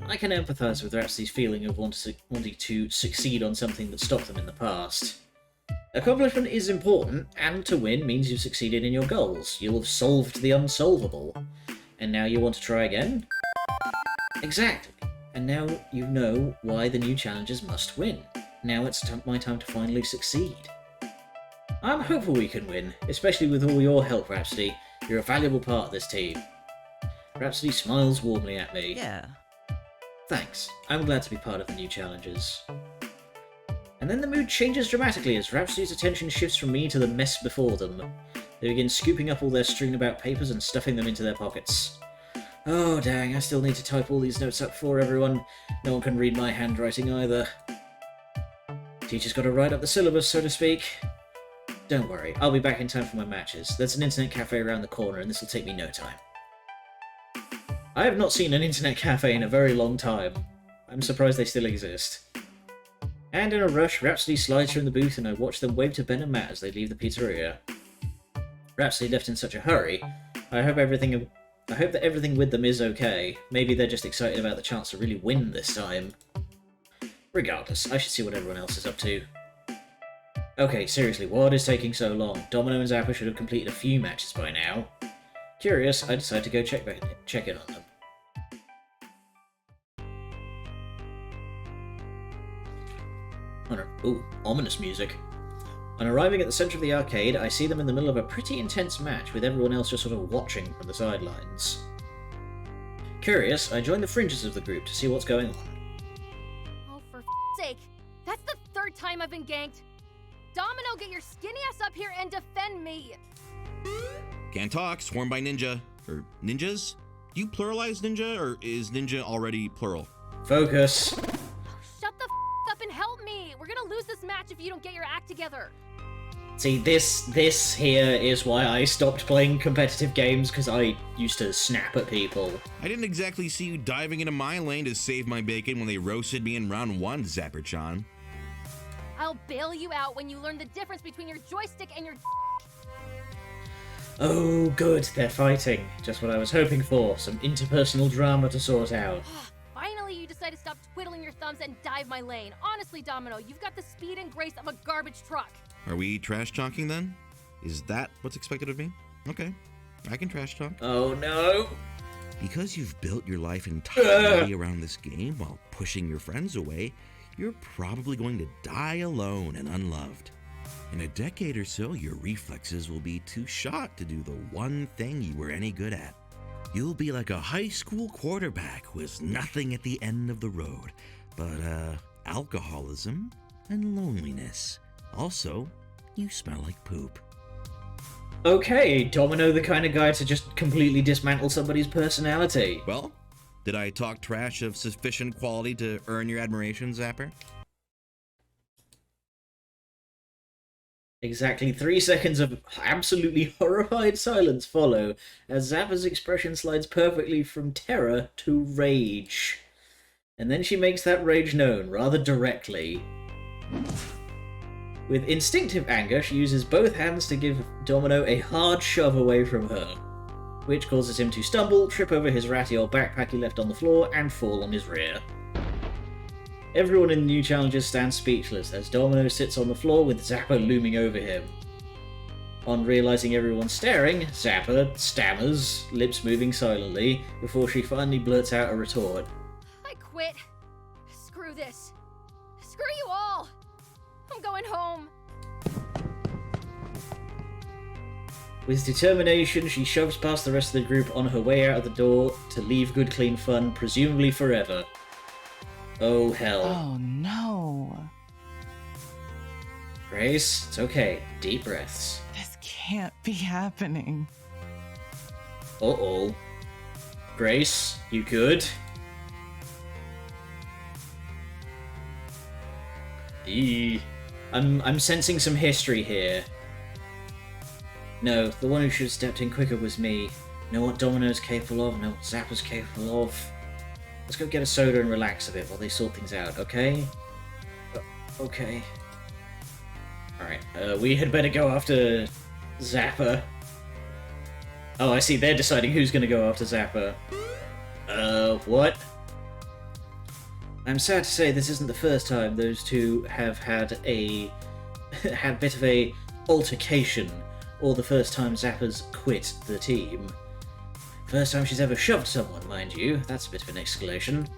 I can empathise with Rhapsody's feeling of wanting to succeed on something that stopped them in the past. Accomplishment is important, and to win means you've succeeded in your goals. You'll have solved the unsolvable. And now you want to try again? Exactly. And now you know why the new challengers must win. Now it's my time to finally succeed. I'm hopeful we can win, especially with all your help, Rhapsody. You're a valuable part of this team. Rhapsody smiles warmly at me. Yeah. Thanks. I'm glad to be part of the new challenges. And then the mood changes dramatically as Rhapsody's attention shifts from me to the mess before them. They begin scooping up all their strewn about papers and stuffing them into their pockets. Oh dang, I still need to type all these notes up for everyone. No one can read my handwriting either. Teacher's got to write up the syllabus, so to speak. Don't worry, I'll be back in time for my matches. There's an internet cafe around the corner and this will take me no time. I have not seen an internet cafe in a very long time. I'm surprised they still exist. And in a rush, Rhapsody slides from the booth and I watch them wave to Ben and Matt as they leave the pizzeria. Rhapsody left in such a hurry. I hope that everything with them is okay. Maybe they're just excited about the chance to really win this time. Regardless, I should see what everyone else is up to. Okay, seriously, what is taking so long? Domino and Zappa should have completed a few matches by now. Curious, I decide to go check in on them. Ooh, ominous music. On arriving at the centre of the arcade, I see them in the middle of a pretty intense match, with everyone else just sort of watching from the sidelines. Curious, I join the fringes of the group to see what's going on. Oh, for sake. That's the third time I've been ganked. Domino, get your skinny ass up here and defend me. Can't talk, swarmed by ninja. Or ninjas? Do you pluralize ninja, or is ninja already plural? Focus. Shut the up and help me. We're gonna lose this match if you don't get your act together. See, this here is why I stopped playing competitive games, because I used to snap at people. I didn't exactly see you diving into my lane to save my bacon when they roasted me in round 1, Zapper-chan. I'll bail you out when you learn the difference between your joystick and your Oh, good, they're fighting. Just what I was hoping for, some interpersonal drama to sort out. Finally, you decide to stop twiddling your thumbs and dive my lane. Honestly, Domino, you've got the speed and grace of a garbage truck. Are we trash talking then? Is that what's expected of me? Okay, I can trash talk. Oh no! Because you've built your life entirely around this game while pushing your friends away, you're probably going to die alone and unloved. In a decade or so, your reflexes will be too shot to do the one thing you were any good at. You'll be like a high school quarterback with nothing at the end of the road, but alcoholism and loneliness. Also, you smell like poop. Okay, Domino the kind of guy to just completely dismantle somebody's personality. Well, did I talk trash of sufficient quality to earn your admiration, Zapper? Exactly 3 seconds of absolutely horrified silence follow, as Zappa's expression slides perfectly from terror to rage. And then she makes that rage known, rather directly. With instinctive anger, she uses both hands to give Domino a hard shove away from her, which causes him to stumble, trip over his ratty old backpack he left on the floor, and fall on his rear. Everyone in the new challenges stands speechless as Domino sits on the floor with Zappa looming over him. On realizing everyone's staring, Zappa stammers, lips moving silently, before she finally blurts out a retort. I quit. Screw this. Screw you all. I'm going home. With determination, she shoves past the rest of the group on her way out of the door to leave Good Clean Fun, presumably forever. Oh hell. Oh no. Grace, it's okay. Deep breaths. This can't be happening. Uh-oh. Grace, you good? I'm sensing some history here. No, the one who should have stepped in quicker was me. Know what Domino's capable of, know what Zappa's capable of. Let's go get a soda and relax a bit while they sort things out, okay? Okay. Alright, we had better go after Zappa. Oh, I see, they're deciding who's gonna go after Zappa. What? I'm sad to say this isn't the first time those two have had a bit of a altercation, or the first time Zappa's quit the team. First time she's ever shoved someone, mind you. That's a bit of an escalation.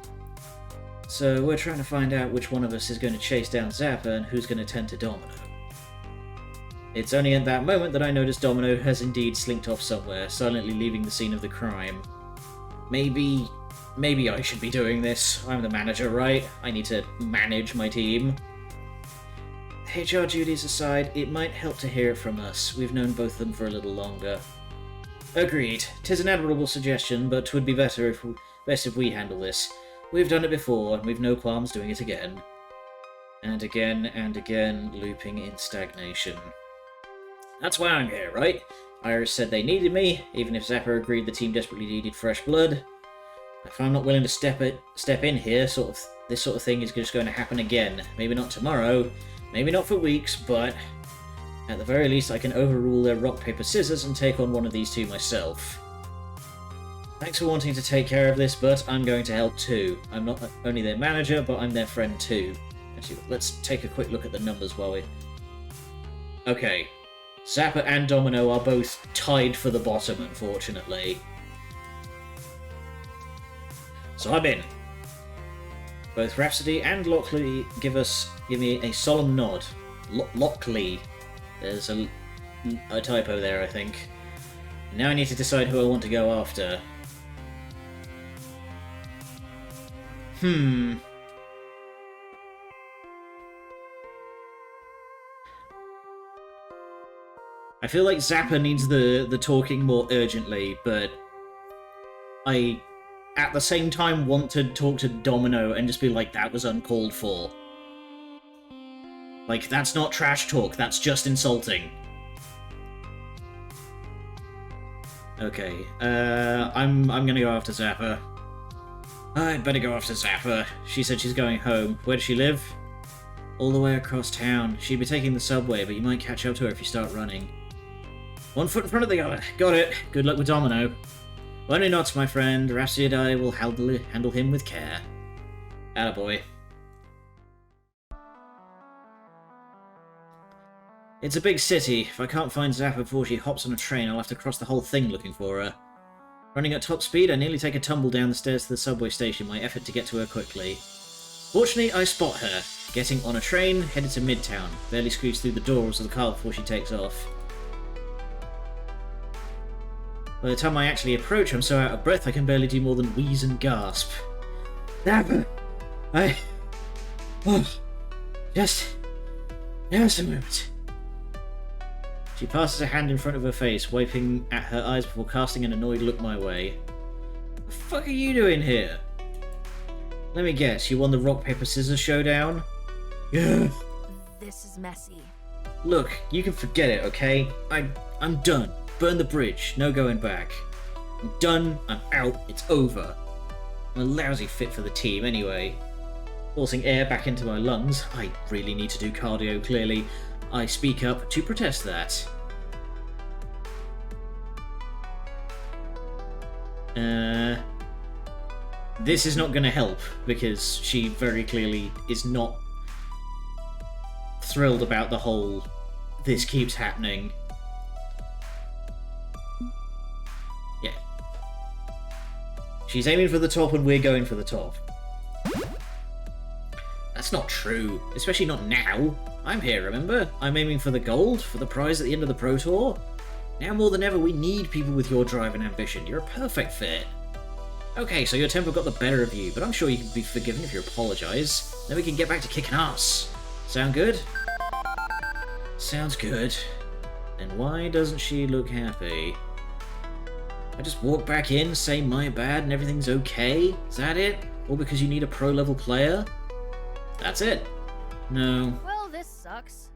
So we're trying to find out which one of us is going to chase down Zappa and who's going to tend to Domino. It's only at that moment that I notice Domino has indeed slinked off somewhere, silently leaving the scene of the crime. Maybe maybe I should be doing this. I'm the manager, right? I need to manage my team. HR duties aside, it might help to hear it from us. We've known both of them for a little longer. Agreed. 'Tis an admirable suggestion, but 'twould be best if we handle this. We've done it before, and we've no qualms doing it again. And again, looping in stagnation. That's why I'm here, right? Iris said they needed me, even if Zappa agreed the team desperately needed fresh blood. If I'm not willing to step in here, this sort of thing is just going to happen again. Maybe not tomorrow, maybe not for weeks, but at the very least I can overrule their rock, paper, scissors and take on one of these two myself. Thanks for wanting to take care of this, but I'm going to help too. I'm not only their manager, but I'm their friend too. Actually, let's take a quick look at the numbers while we... Okay. Zappa and Domino are both tied for the bottom, unfortunately. So I'm in. Both Rhapsody and Lockley give me a solemn nod. Lockley. There's a typo there, I think. Now I need to decide who I want to go after. I feel like Zappa needs the talking more urgently, but I, at the same time, want to talk to Domino and just be like, that was uncalled for. Like, that's not trash talk, that's just insulting. Okay, I'm gonna go after Zappa. I'd better go after Zappa. She said she's going home. Where does she live? All the way across town. She'd be taking the subway, but you might catch up to her if you start running. One foot in front of the other. Got it. Good luck with Domino. Only not, my friend. Rhapsody and I will handle him with care. Attaboy. It's a big city. If I can't find Zappa before she hops on a train, I'll have to cross the whole thing looking for her. Running at top speed, I nearly take a tumble down the stairs to the subway station in my effort to get to her quickly. Fortunately, I spot her, getting on a train, headed to Midtown, barely squeeze through the doors of the car before she takes off. By the time I actually approach, I'm so out of breath I can barely do more than wheeze and gasp. Zappa! Just a moment. She passes a hand in front of her face, wiping at her eyes before casting an annoyed look my way. What the fuck are you doing here? Let me guess, you won the rock, paper, scissors showdown? Yeah. This is messy. Look, you can forget it, okay? I'm done. Burn the bridge, no going back. I'm done, I'm out, it's over. I'm a lousy fit for the team anyway. Forcing air back into my lungs, I really need to do cardio clearly. I speak up to protest that. This is not going to help, because she very clearly is not thrilled about the whole this keeps happening. Yeah. She's aiming for the top and we're going for the top. That's not true, especially not now. I'm here, remember? I'm aiming for the gold, for the prize at the end of the Pro Tour. Now more than ever, we need people with your drive and ambition. You're a perfect fit. Okay, so your temper got the better of you, but I'm sure you can be forgiven if you apologise. Then we can get back to kicking ass. Sound good? Sounds good. Then why doesn't she look happy? I just walk back in, say my bad, and everything's okay? Is that it? All because you need a pro-level player? That's it. No. Well, this sucks.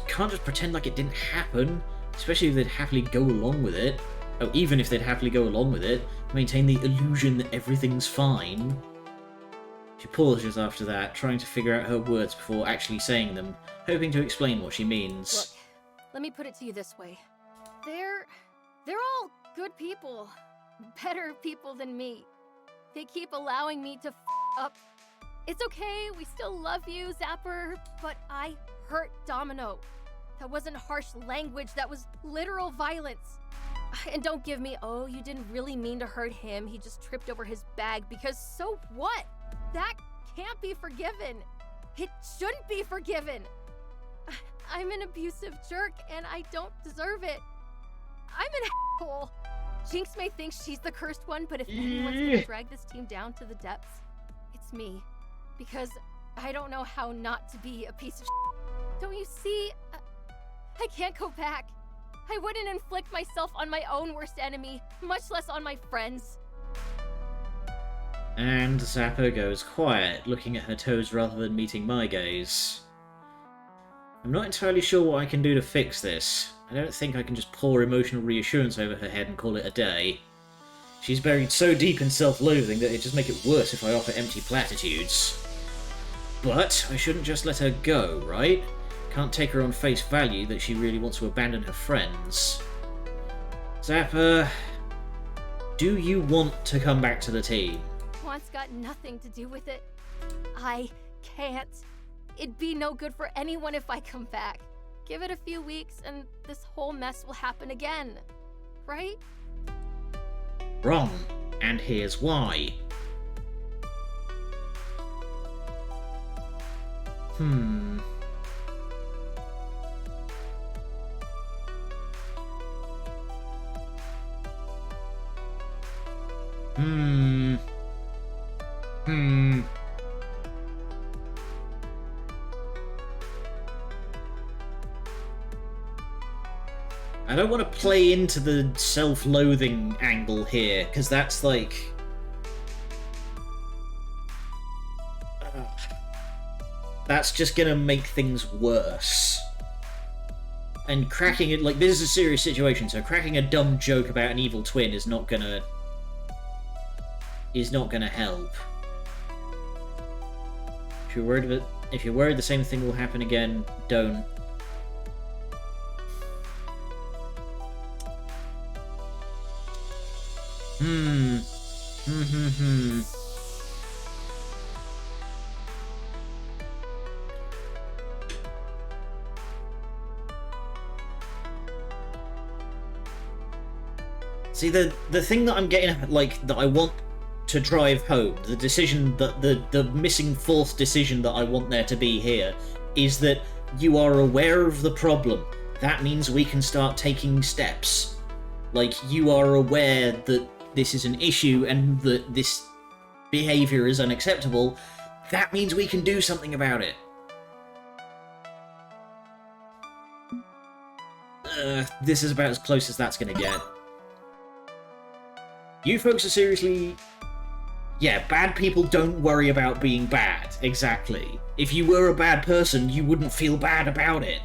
Can't just pretend like it didn't happen, especially if they'd happily go along with it. Oh, even if they'd happily go along with it, maintain the illusion that everything's fine. She pauses after that, trying to figure out her words before actually saying them, hoping to explain what she means. Look, let me put it to you this way. They're all good people. Better people than me. They keep allowing me to up. It's okay, we still love you, Zapper, but I hurt Domino. That wasn't harsh language, that was literal violence. And don't give me, oh, you didn't really mean to hurt him, he just tripped over his bag, because so what? That can't be forgiven. It shouldn't be forgiven. I'm an abusive jerk, and I don't deserve it. I'm an asshole. Jinx may think she's the cursed one, but if anyone's gonna drag this team down to the depths, it's me. Because I don't know how not to be a piece of shit. Don't you see? I can't go back. I wouldn't inflict myself on my own worst enemy, much less on my friends. And Zappa goes quiet, looking at her toes rather than meeting my gaze. I'm not entirely sure what I can do to fix this. I don't think I can just pour emotional reassurance over her head and call it a day. She's buried so deep in self-loathing that it'd just make it worse if I offer empty platitudes. But I shouldn't just let her go, right? Can't take her on face value that she really wants to abandon her friends. Zappa, do you want to come back to the team? Want's got nothing to do with it. I can't. It'd be no good for anyone if I come back. Give it a few weeks and this whole mess will happen again. Right? Wrong. And here's why. Hmm. I don't want to play into the self-loathing angle here, because that's like... that's just gonna make things worse. And cracking it, like, this is a serious situation, so cracking a dumb joke about an evil twin is not gonna help. If you're worried the same thing will happen again, don't. See, the thing that I'm getting, like, that I want to drive home, the decision, that the missing fourth decision that I want there to be here, is that you are aware of the problem. That means we can start taking steps. Like, you are aware that this is an issue and that this behavior is unacceptable. That means we can do something about it. This is about as close as that's gonna get. You folks are seriously... yeah, bad people don't worry about being bad, exactly. If you were a bad person, you wouldn't feel bad about it.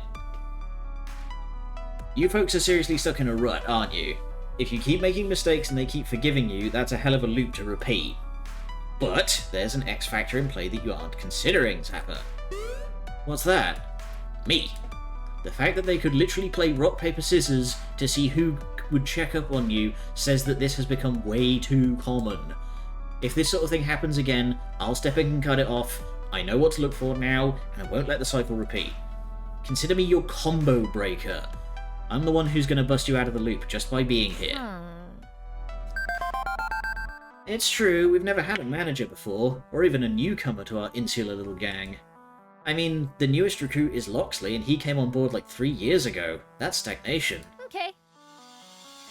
You folks are seriously stuck in a rut, aren't you? If you keep making mistakes and they keep forgiving you, that's a hell of a loop to repeat. But there's an X factor in play that you aren't considering, Zappa. What's that? Me. The fact that they could literally play rock, paper, scissors to see who would check up on you says that this has become way too common. If this sort of thing happens again, I'll step in and cut it off. I know what to look for now, and I won't let the cycle repeat. Consider me your combo breaker. I'm the one who's going to bust you out of the loop just by being here. It's true, we've never had a manager before, or even a newcomer to our insular little gang. I mean, the newest recruit is Loxley, and he came on board like 3 years ago. That's stagnation. Okay.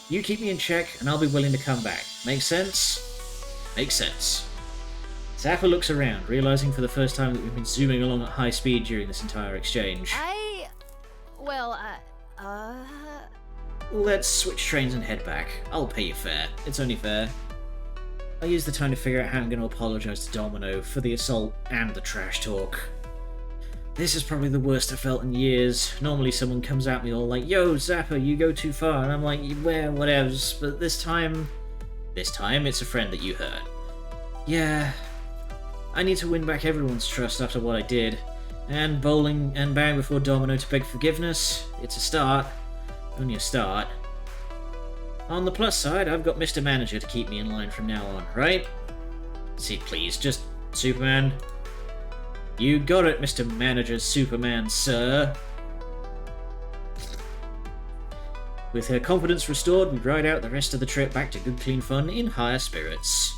You keep me in check, and I'll be willing to come back. Make sense? Makes sense. Zappa looks around, realizing for the first time that we've been zooming along at high speed during this entire exchange. Let's switch trains and head back. I'll pay you fair. It's only fair. I'll use the time to figure out how I'm going to apologise to Domino for the assault and the trash talk. This is probably the worst I've felt in years. Normally someone comes at me all like, "Yo, Zappa, you go too far," and I'm like, "Well, whatevs," but this time it's a friend that you hurt. Yeah, I need to win back everyone's trust after what I did. And bowling and bowing before Domino to beg forgiveness, it's a start. Only a start. On the plus side, I've got Mr. Manager to keep me in line from now on, right? See, please, just Superman. You got it, Mr. Manager Superman, sir. With her confidence restored, we ride out the rest of the trip back to good clean fun in higher spirits.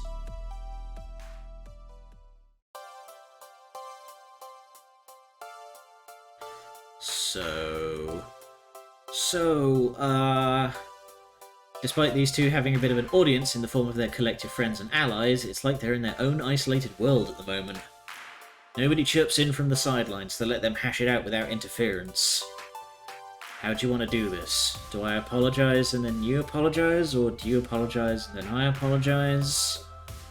Despite these two having a bit of an audience in the form of their collective friends and allies, it's like they're in their own isolated world at the moment. Nobody chirps in from the sidelines to let them hash it out without interference. How do you want to do this? Do I apologize and then you apologize, or do you apologize and then I apologize?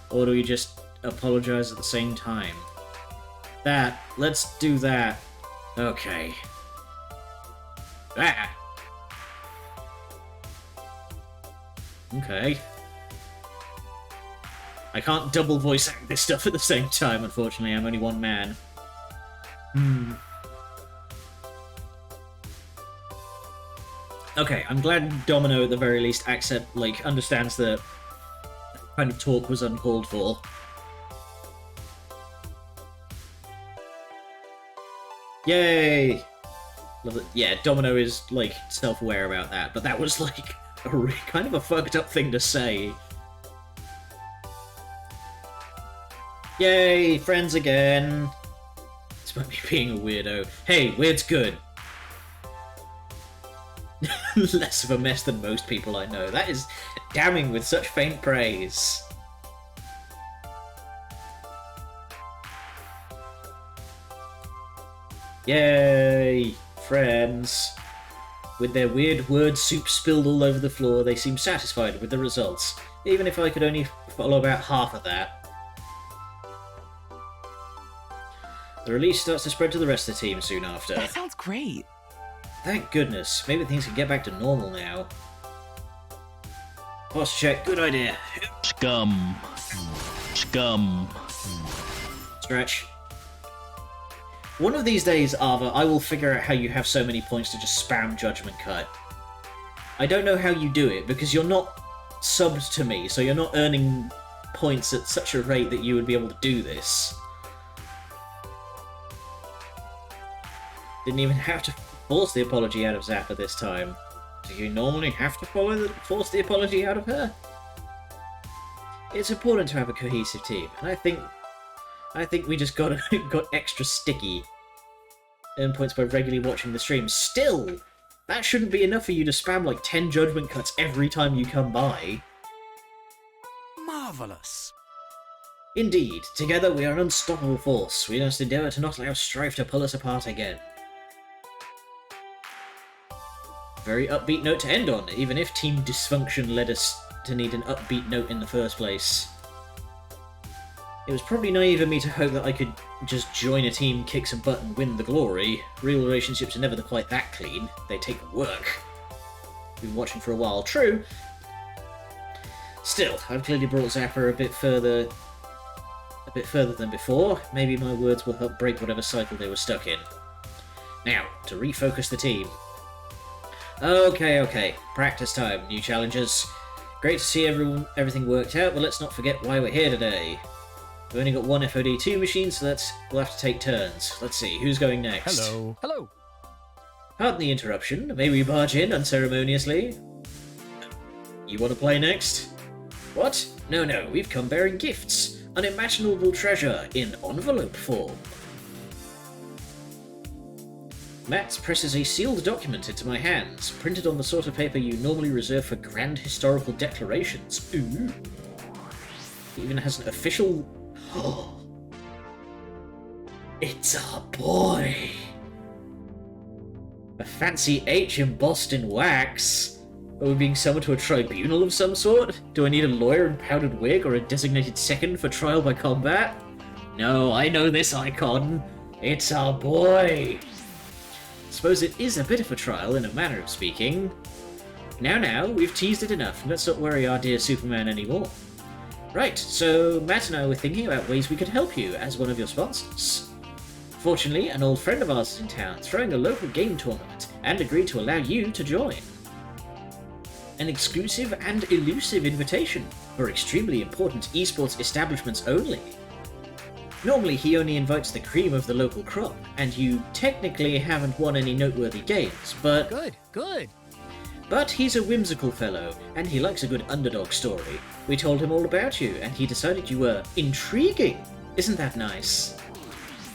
Or do we just apologize at the same time? Let's do that. Okay. Ah! Okay. I can't double voice act this stuff at the same time, unfortunately. I'm only one man. Okay, I'm glad Domino at the very least understands that kind of talk was uncalled for. Yay! Love it. Yeah, Domino is, self-aware about that, but that was, kind of a fucked up thing to say. Yay, friends again! Despite me being a weirdo. Hey, weird's good. Less of a mess than most people I know. That is damning with such faint praise. Yay, friends. With their weird word soup spilled all over the floor, they seem satisfied with the results, even if I could only follow about half of that. The release starts to spread to the rest of the team soon after. That sounds great. Thank goodness. Maybe things can get back to normal now. Boss check, good idea. Scum. Scum. Stretch. One of these days, Ava, I will figure out how you have so many points to just spam Judgment Cut. I don't know how you do it, because you're not subbed to me, so you're not earning points at such a rate that you would be able to do this. Didn't even have to force the apology out of Zappa this time. Do you normally have to force the apology out of her? It's important to have a cohesive team, and I think we just got extra sticky. Earn points by regularly watching the stream. Still, that shouldn't be enough for you to spam 10 Judgment Cuts every time you come by. Marvellous. Indeed, together we are an unstoppable force. We must endeavour to not allow strife to pull us apart again. Very upbeat note to end on, even if Team Dysfunction led us to need an upbeat note in the first place. It was probably naive of me to hope that I could just join a team, kick some butt and win the glory. Real relationships are never quite that clean. They take work. Been watching for a while, true. Still, I've clearly brought Zappa a bit further than before. Maybe my words will help break whatever cycle they were stuck in. Now, to refocus the team. Okay. Practice time, new challenges. Great to see everything worked out, but let's not forget why we're here today. We've only got one FOD2 machine, so we'll have to take turns. Let's see, who's going next? Hello. Hello. Pardon the interruption. May we barge in unceremoniously? You want to play next? What? No, we've come bearing gifts. Unimaginable treasure in envelope form. Matt presses a sealed document into my hands, printed on the sort of paper you normally reserve for grand historical declarations. Ooh. It even has an official... It's a boy! A fancy H embossed in wax? Are we being summoned to a tribunal of some sort? Do I need a lawyer in powdered wig or a designated second for trial by combat? No, I know this icon. It's a boy! Suppose it is a bit of a trial in a manner of speaking. Now, we've teased it enough. Let's not worry our dear Superman anymore. Right, so Matt and I were thinking about ways we could help you as one of your sponsors. Fortunately, an old friend of ours is in town throwing a local game tournament and agreed to allow you to join. An exclusive and elusive invitation for extremely important esports establishments only. Normally he only invites the cream of the local crop, and you technically haven't won any noteworthy games, but... Good. But he's a whimsical fellow, and he likes a good underdog story. We told him all about you, and he decided you were intriguing. Isn't that nice?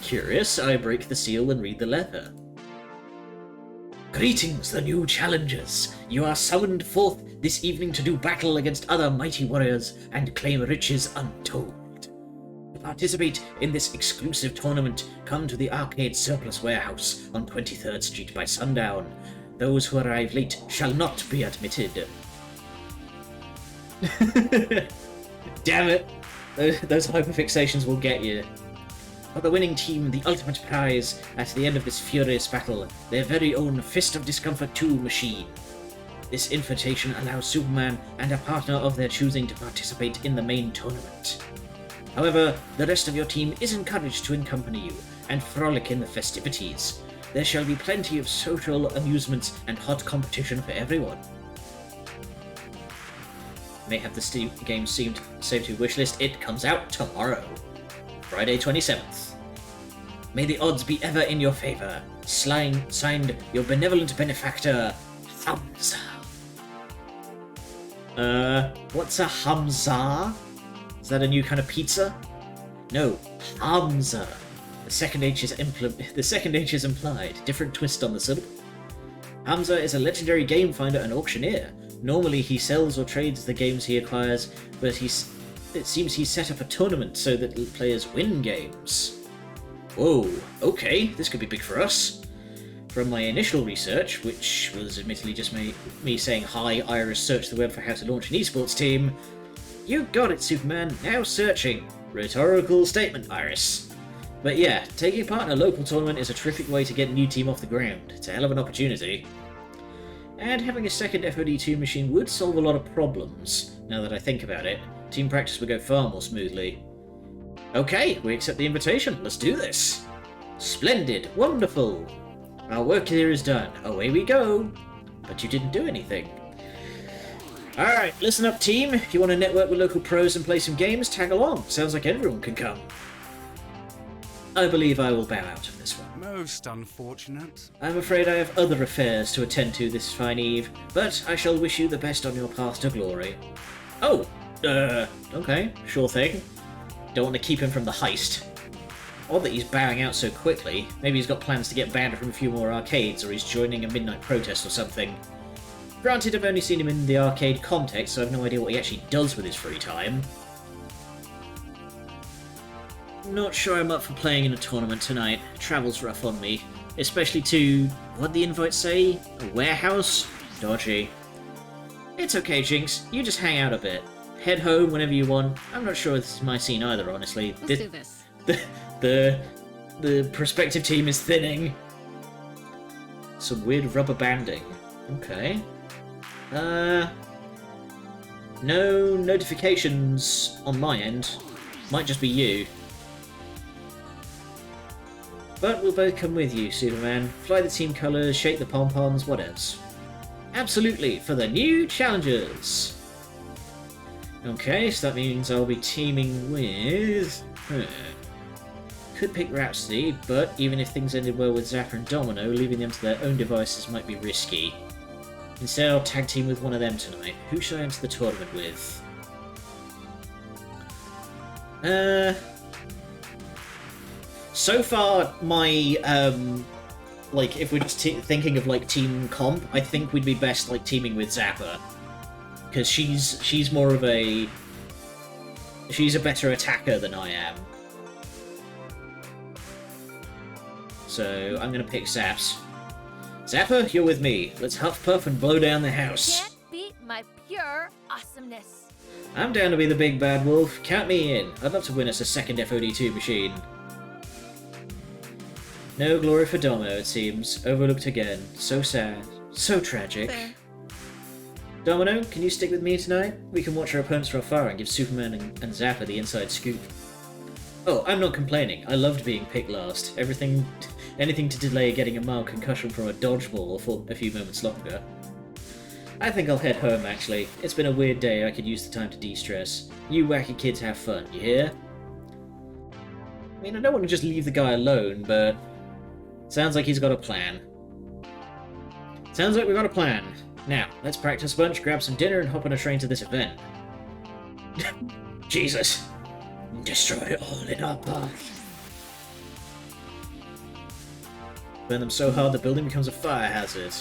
Curious, I break the seal and read the letter. Greetings, the new challengers. You are summoned forth this evening to do battle against other mighty warriors and claim riches untold. To participate in this exclusive tournament, come to the Arcade Surplus Warehouse on 23rd Street by sundown. Those who arrive late shall not be admitted. Damn it! Those hyperfixations will get you. For the winning team, the ultimate prize at the end of this furious battle, their very own Fist of Discomfort 2 machine. This invitation allows Superman and a partner of their choosing to participate in the main tournament. However, the rest of your team is encouraged to accompany you and frolic in the festivities. There shall be plenty of social amusements and hot competition for everyone. May have the game saved to your wishlist. It comes out tomorrow, Friday 27th. May the odds be ever in your favor. Signed, your benevolent benefactor, Hamza. What's a Hamza? Is that a new kind of pizza? No, Hamza. The second H is implied. Different twist on the syllable. Hamza is a legendary game finder and auctioneer. Normally he sells or trades the games he acquires, but it seems he set up a tournament so that players win games. Whoa, okay, this could be big for us. From my initial research, which was admittedly just me saying, "Hi, Iris, search the web for how to launch an esports team." You got it, Superman, now searching. Rhetorical statement, Iris. But yeah, taking part in a local tournament is a terrific way to get a new team off the ground. It's a hell of an opportunity. And having a second FOD2 machine would solve a lot of problems. Now that I think about it, team practice would go far more smoothly. Okay, we accept the invitation. Let's do this. Splendid. Wonderful. Our work here is done. Away we go. But you didn't do anything. Alright, listen up, team. If you want to network with local pros and play some games, tag along. Sounds like everyone can come. I believe I will bow out of this one. Most unfortunate. I'm afraid I have other affairs to attend to this fine eve, but I shall wish you the best on your path to glory. Oh, okay, sure thing. Don't want to keep him from the heist. Odd that he's bowing out so quickly. Maybe he's got plans to get banned from a few more arcades, or he's joining a midnight protest or something. Granted, I've only seen him in the arcade context, so I have no idea what he actually does with his free time. Not sure I'm up for playing in a tournament tonight. Travel's rough on me. Especially to... what'd the invite say? A warehouse? Dodgy. It's okay, Jinx. You just hang out a bit. Head home whenever you want. I'm not sure this is my scene either, honestly. Let's do this. The prospective team is thinning. Some weird rubber banding. Okay. No notifications on my end. Might just be you. But we'll both come with you, Superman. Fly the team colours, shake the pom-poms, what else? Absolutely, for the new challengers! Okay, so that means I'll be teaming with... Could pick Rhapsody, but even if things ended well with Zapper and Domino, leaving them to their own devices might be risky. Instead, I'll tag team with one of them tonight. Who should I enter the tournament with? So far, my, like, if we're just thinking of, like, team comp, I think we'd be best, like, teaming with Zapper. Because she's more of a... she's a better attacker than I am. So, I'm gonna pick Zaps. Zapper, you're with me. Let's huff puff and blow down the house. Can't beat my pure awesomeness. I'm down to be the big bad wolf. Count me in. I'd love to win us a second FOD2 machine. No glory for Domo, it seems. Overlooked again. So sad. So tragic. Fair. Domino, can you stick with me tonight? We can watch our opponents from afar and give Superman and Zapper the inside scoop. Oh, I'm not complaining. I loved being picked last. Anything to delay getting a mild concussion from a dodgeball for a few moments longer. I think I'll head home, actually. It's been a weird day. I could use the time to de-stress. You wacky kids have fun, you hear? I mean, I don't want to just leave the guy alone, but... sounds like he's got a plan. Sounds like we've got a plan. Now, let's practice a bunch, grab some dinner, and hop on a train to this event. Jesus. Destroy it all in our path. Burn them so hard the building becomes a fire hazard.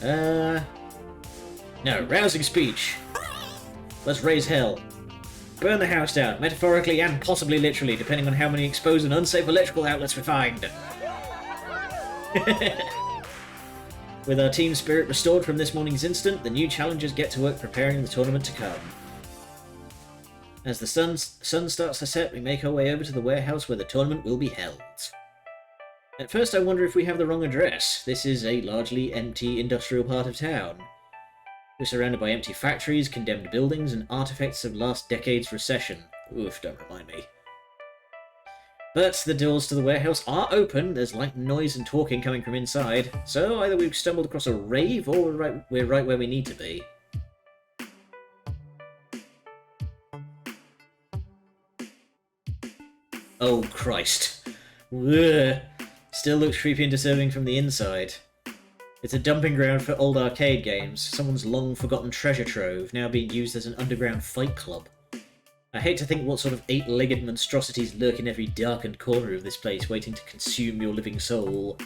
No, rousing speech. Let's raise hell. Burn the house down, metaphorically and possibly literally, depending on how many exposed and unsafe electrical outlets we find. With our team spirit restored from this morning's incident, the new challengers get to work preparing the tournament to come. As the sun starts to set, we make our way over to the warehouse where the tournament will be held. At first I wonder if we have the wrong address. This is a largely empty industrial part of town. We're surrounded by empty factories, condemned buildings, and artifacts of last decade's recession. Oof, don't remind me. But the doors to the warehouse are open, there's light noise and talking coming from inside, so either we've stumbled across a rave or we're right where we need to be. Oh Christ. Ugh. Still looks creepy and disturbing from the inside. It's a dumping ground for old arcade games, someone's long-forgotten treasure trove, now being used as an underground fight club. I hate to think what sort of eight-legged monstrosities lurk in every darkened corner of this place, waiting to consume your living soul.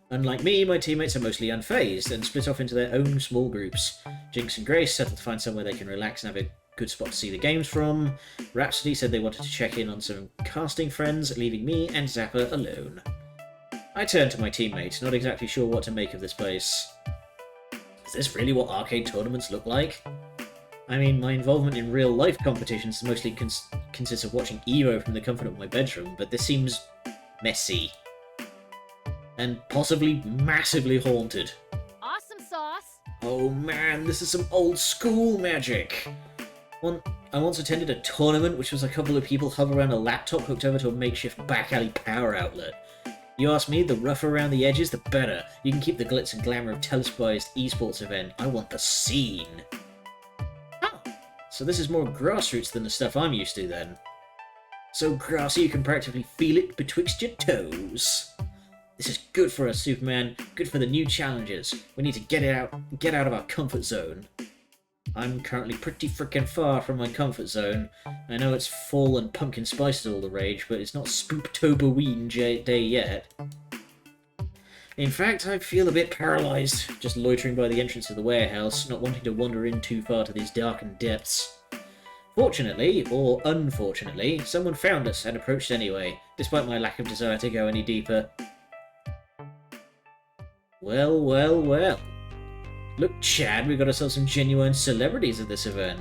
Unlike me, my teammates are mostly unfazed, and split off into their own small groups. Jinx and Grace settle to find somewhere they can relax and have a good spot to see the games from. Rhapsody said they wanted to check in on some casting friends, leaving me and Zappa alone. I turned to my teammate, not exactly sure what to make of this place. Is this really what arcade tournaments look like? I mean, my involvement in real-life competitions mostly consists of watching Evo from the comfort of my bedroom, but this seems messy. And possibly massively haunted. Awesome sauce! Oh man, this is some old school magic! I once attended a tournament which was a couple of people huddled around a laptop hooked over to a makeshift back alley power outlet. You ask me, the rougher around the edges, the better. You can keep the glitz and glamour of televised esports event. I want the scene. Oh, so this is more grassroots than the stuff I'm used to then. So grassy you can practically feel it betwixt your toes. This is good for us, Superman. Good for the new challenges. We need to get out of our comfort zone. I'm currently pretty frickin' far from my comfort zone. I know it's fall and pumpkin spice is all the rage, but it's not Spooktoberween day yet. In fact, I feel a bit paralysed, just loitering by the entrance of the warehouse, not wanting to wander in too far to these darkened depths. Fortunately, or unfortunately, someone found us and approached anyway, despite my lack of desire to go any deeper. Well, well, well. Look, Chad, we got ourselves some genuine celebrities at this event.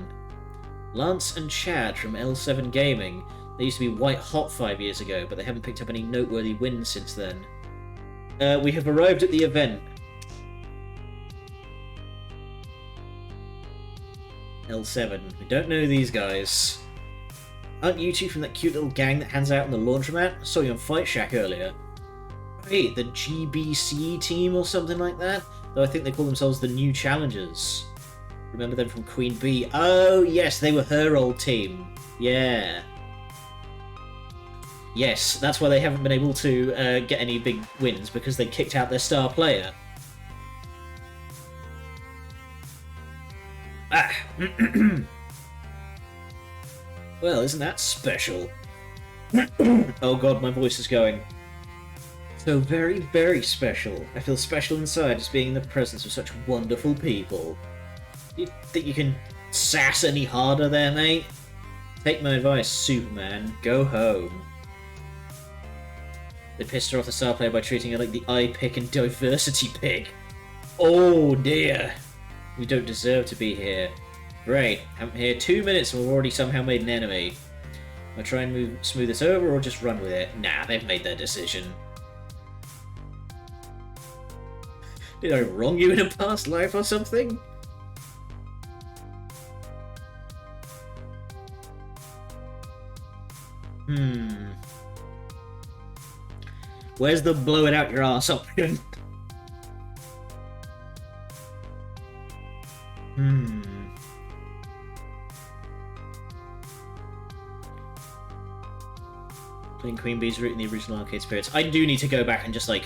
Lance and Chad from L7 Gaming. They used to be white hot 5 years ago, but they haven't picked up any noteworthy wins since then. We have arrived at the event. L7. We don't know these guys. Aren't you two from that cute little gang that hands out on the laundromat? Saw you on Fight Shack earlier. Wait, the GBC team or something like that? Though I think they call themselves the New Challengers. Remember them from Queen Bee? Oh, yes, they were her old team. Yeah. Yes, that's why they haven't been able to get any big wins, because they kicked out their star player. Ah! Well, isn't that special? Oh god, my voice is going. So very, very special. I feel special inside just being in the presence of such wonderful people. You think you can sass any harder there, mate? Take my advice, Superman. Go home. They pissed her off the star player by treating her like the eye pick and diversity pig. Oh dear. We don't deserve to be here. Great. I'm here 2 minutes and we've already somehow made an enemy. I'll try and smooth this over or just run with it. Nah, they've made their decision. Did I wrong you in a past life or something? Where's the blow it out your arse option? Playing Queen Bee's route in the original arcade spirits. I do need to go back and just, like,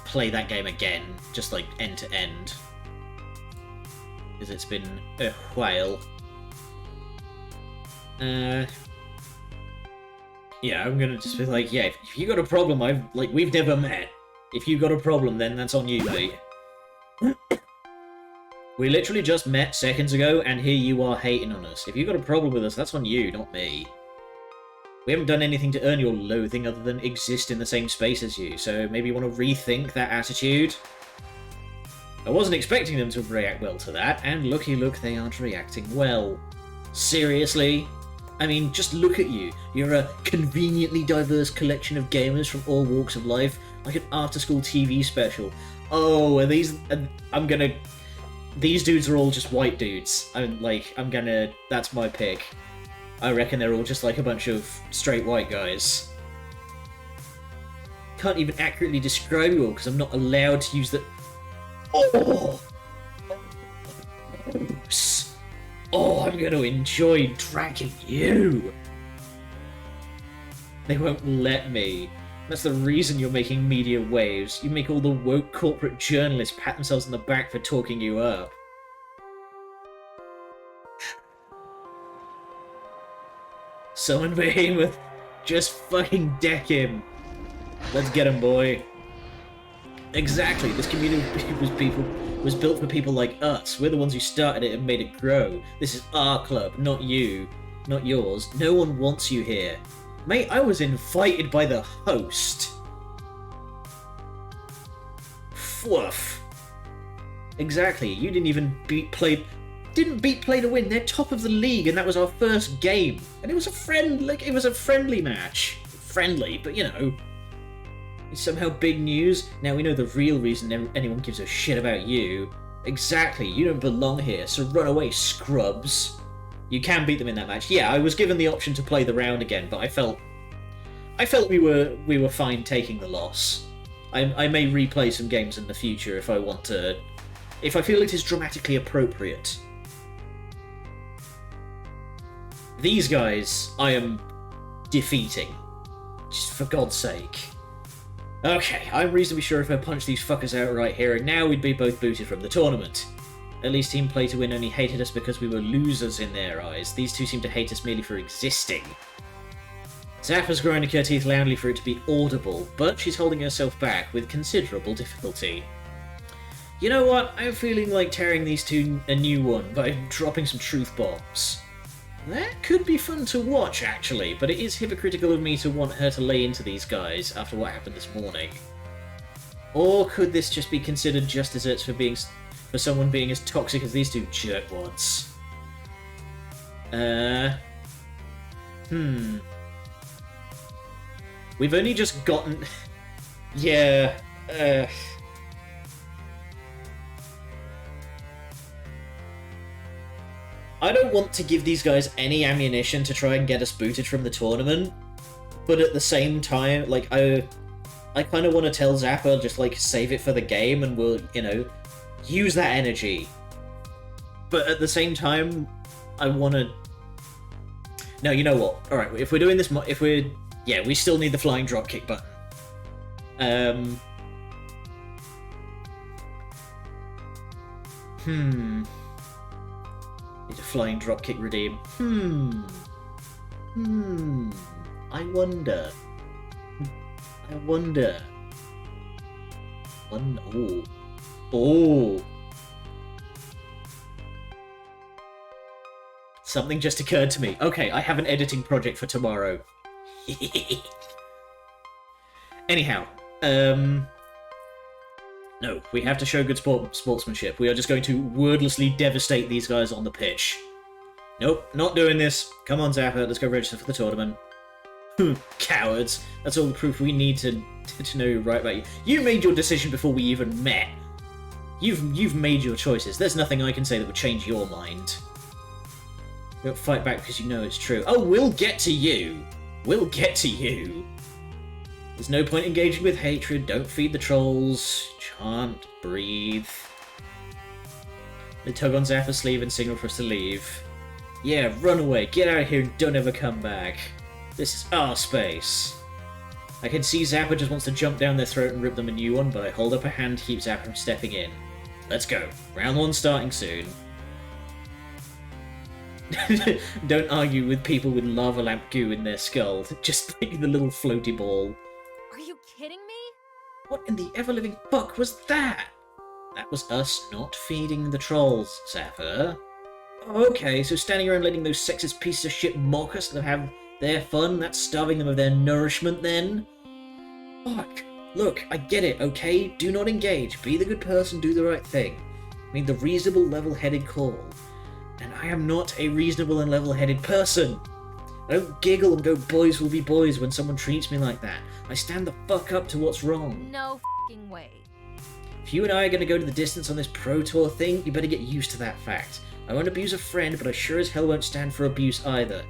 play that game again. Just, like, end to end. Because it's been a while. Yeah, I'm gonna just be like, yeah, if you got a problem, we've never met. If you got a problem, then that's on you, mate. We literally just met seconds ago, and here you are hating on us. If you've got a problem with us, that's on you, not me. We haven't done anything to earn your loathing other than exist in the same space as you, so maybe you want to rethink that attitude? I wasn't expecting them to react well to that, and looky look, they aren't reacting well. Seriously? I mean, just look at you. You're a conveniently diverse collection of gamers from all walks of life, like an after-school TV special. Oh, are these... These dudes are all just white dudes. That's my pick. I reckon they're all just like a bunch of straight white guys. Can't even accurately describe you all, because I'm not allowed to use the... Oh! Oh, I'm going to enjoy dragging you! They won't let me. That's the reason you're making media waves. You make all the woke corporate journalists pat themselves on the back for talking you up. Summon Behemoth! Just fucking deck him! Let's get him, boy. Exactly, this community was built for people like us. We're the ones who started it and made it grow. This is our club, not you. Not yours. No one wants you here. Mate, I was invited by the host. Fluff. Exactly, you didn't even beat Play to win. They're top of the league, and that was our first game. And it was a friendly match. Friendly, but you know. It's somehow big news. Now we know the real reason anyone gives a shit about you. Exactly, you don't belong here, so run away, scrubs. You can beat them in that match. Yeah, I was given the option to play the round again, but I felt we were fine taking the loss. I may replay some games in the future if I want to, if I feel it is dramatically appropriate. These guys, I am defeating. Just for God's sake. Okay, I'm reasonably sure if I punch these fuckers out right here and now, we'd be both booted from the tournament. At least Team Play to Win only hated us because we were losers in their eyes. These two seem to hate us merely for existing. Zappa's grinding her teeth loudly for it to be audible, but she's holding herself back with considerable difficulty. You know what? I'm feeling like tearing these two a new one by dropping some truth bombs. That could be fun to watch, actually, but it is hypocritical of me to want her to lay into these guys after what happened this morning. Or could this just be considered just desserts for someone being as toxic as these two jerkwads? We've only just gotten... yeah, I don't want to give these guys any ammunition to try and get us booted from the tournament, but at the same time, like, I kind of want to tell Zappa, just, like, save it for the game and we'll, you know, use that energy. But at the same time, I want to... No, you know what? Alright, if we're doing this... Yeah, we still need the flying dropkick button. Need a flying dropkick redeem. I wonder. Oh. Something just occurred to me. Okay, I have an editing project for tomorrow. Anyhow, no, we have to show good sportsmanship. We are just going to wordlessly devastate these guys on the pitch. Nope, not doing this. Come on, Zappa, let's go register for the tournament. Cowards. That's all the proof we need to know you're right about you. You made your decision before we even met. You've made your choices. There's nothing I can say that would change your mind. You don't fight back because you know it's true. Oh, we'll get to you. We'll get to you. There's no point engaging with hatred. Don't feed the trolls. Chant. Breathe. They tug on Zappa's sleeve and signal for us to leave. Yeah, run away. Get out of here and don't ever come back. This is our space. I can see Zappa just wants to jump down their throat and rip them a new one, but I hold up a hand to keep Zappa from stepping in. Let's go. Round 1 starting soon. Don't argue with people with lava lamp goo in their skull. Just like the little floaty ball. Are you kidding me? What in the ever-living fuck was that? That was us not feeding the trolls, Zapper. Okay, so standing around letting those sexist pieces of shit mock us and have their fun, that's starving them of their nourishment then? Fuck. Look, I get it, okay? Do not engage. Be the good person, do the right thing. Make the reasonable, level-headed call. And I am not a reasonable and level-headed person. I don't giggle and go boys will be boys when someone treats me like that. I stand the fuck up to what's wrong. No f***ing way. If you and I are going to go to the distance on this Pro Tour thing, you better get used to that fact. I won't abuse a friend, but I sure as hell won't stand for abuse either.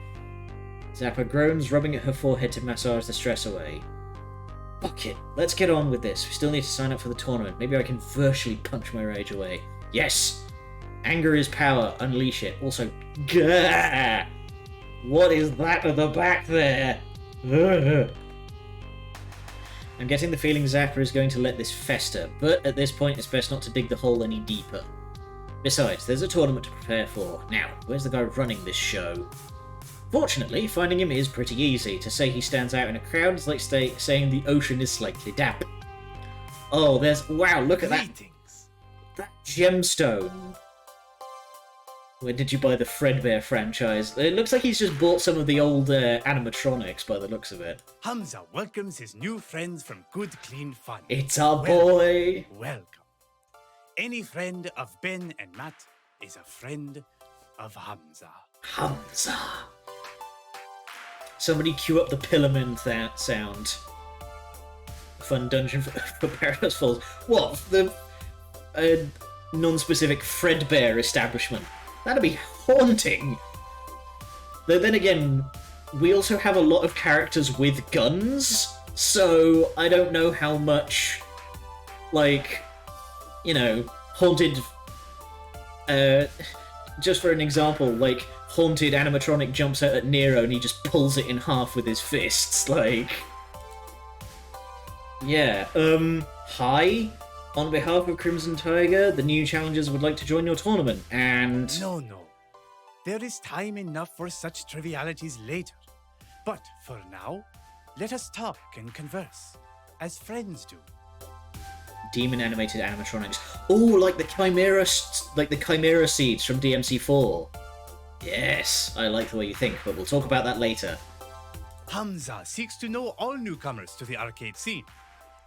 Zappa groans, rubbing at her forehead to massage the stress away. Fuck it, let's get on with this. We still need to sign up for the tournament. Maybe I can virtually punch my rage away. Yes! Anger is power, unleash it. Also, gah! What is that at the back there? I'm getting the feeling Zappa is going to let this fester, but at this point it's best not to dig the hole any deeper. Besides, there's a tournament to prepare for. Now, where's the guy running this show? Fortunately, finding him is pretty easy. To say he stands out in a crowd is like saying the ocean is slightly damp. Oh, there's... Wow, look at that! That gemstone! Where did you buy the Fredbear franchise? It looks like he's just bought some of the old animatronics by the looks of it. Hamza welcomes his new friends from Good Clean Fun. It's our boy! Welcome. Any friend of Ben and Matt is a friend of Hamza. Hamza. Somebody cue up the Pillarman sound. Fun dungeon for Paradise Falls. What? The non-specific Fredbear establishment. That'd be haunting. Though then again, we also have a lot of characters with guns, so I don't know how much, like, you know, haunted... just for an example, like, haunted animatronic jumps out at Nero and he just pulls it in half with his fists, like... Yeah, hi? On behalf of Crimson Tiger, the new challengers would like to join your tournament, and... No. There is time enough for such trivialities later. But for now, let us talk and converse, as friends do. Demon animated animatronics. Oh, like the Chimera seeds from DMC4. Yes, I like the way you think, but we'll talk about that later. Hamza seeks to know all newcomers to the arcade scene.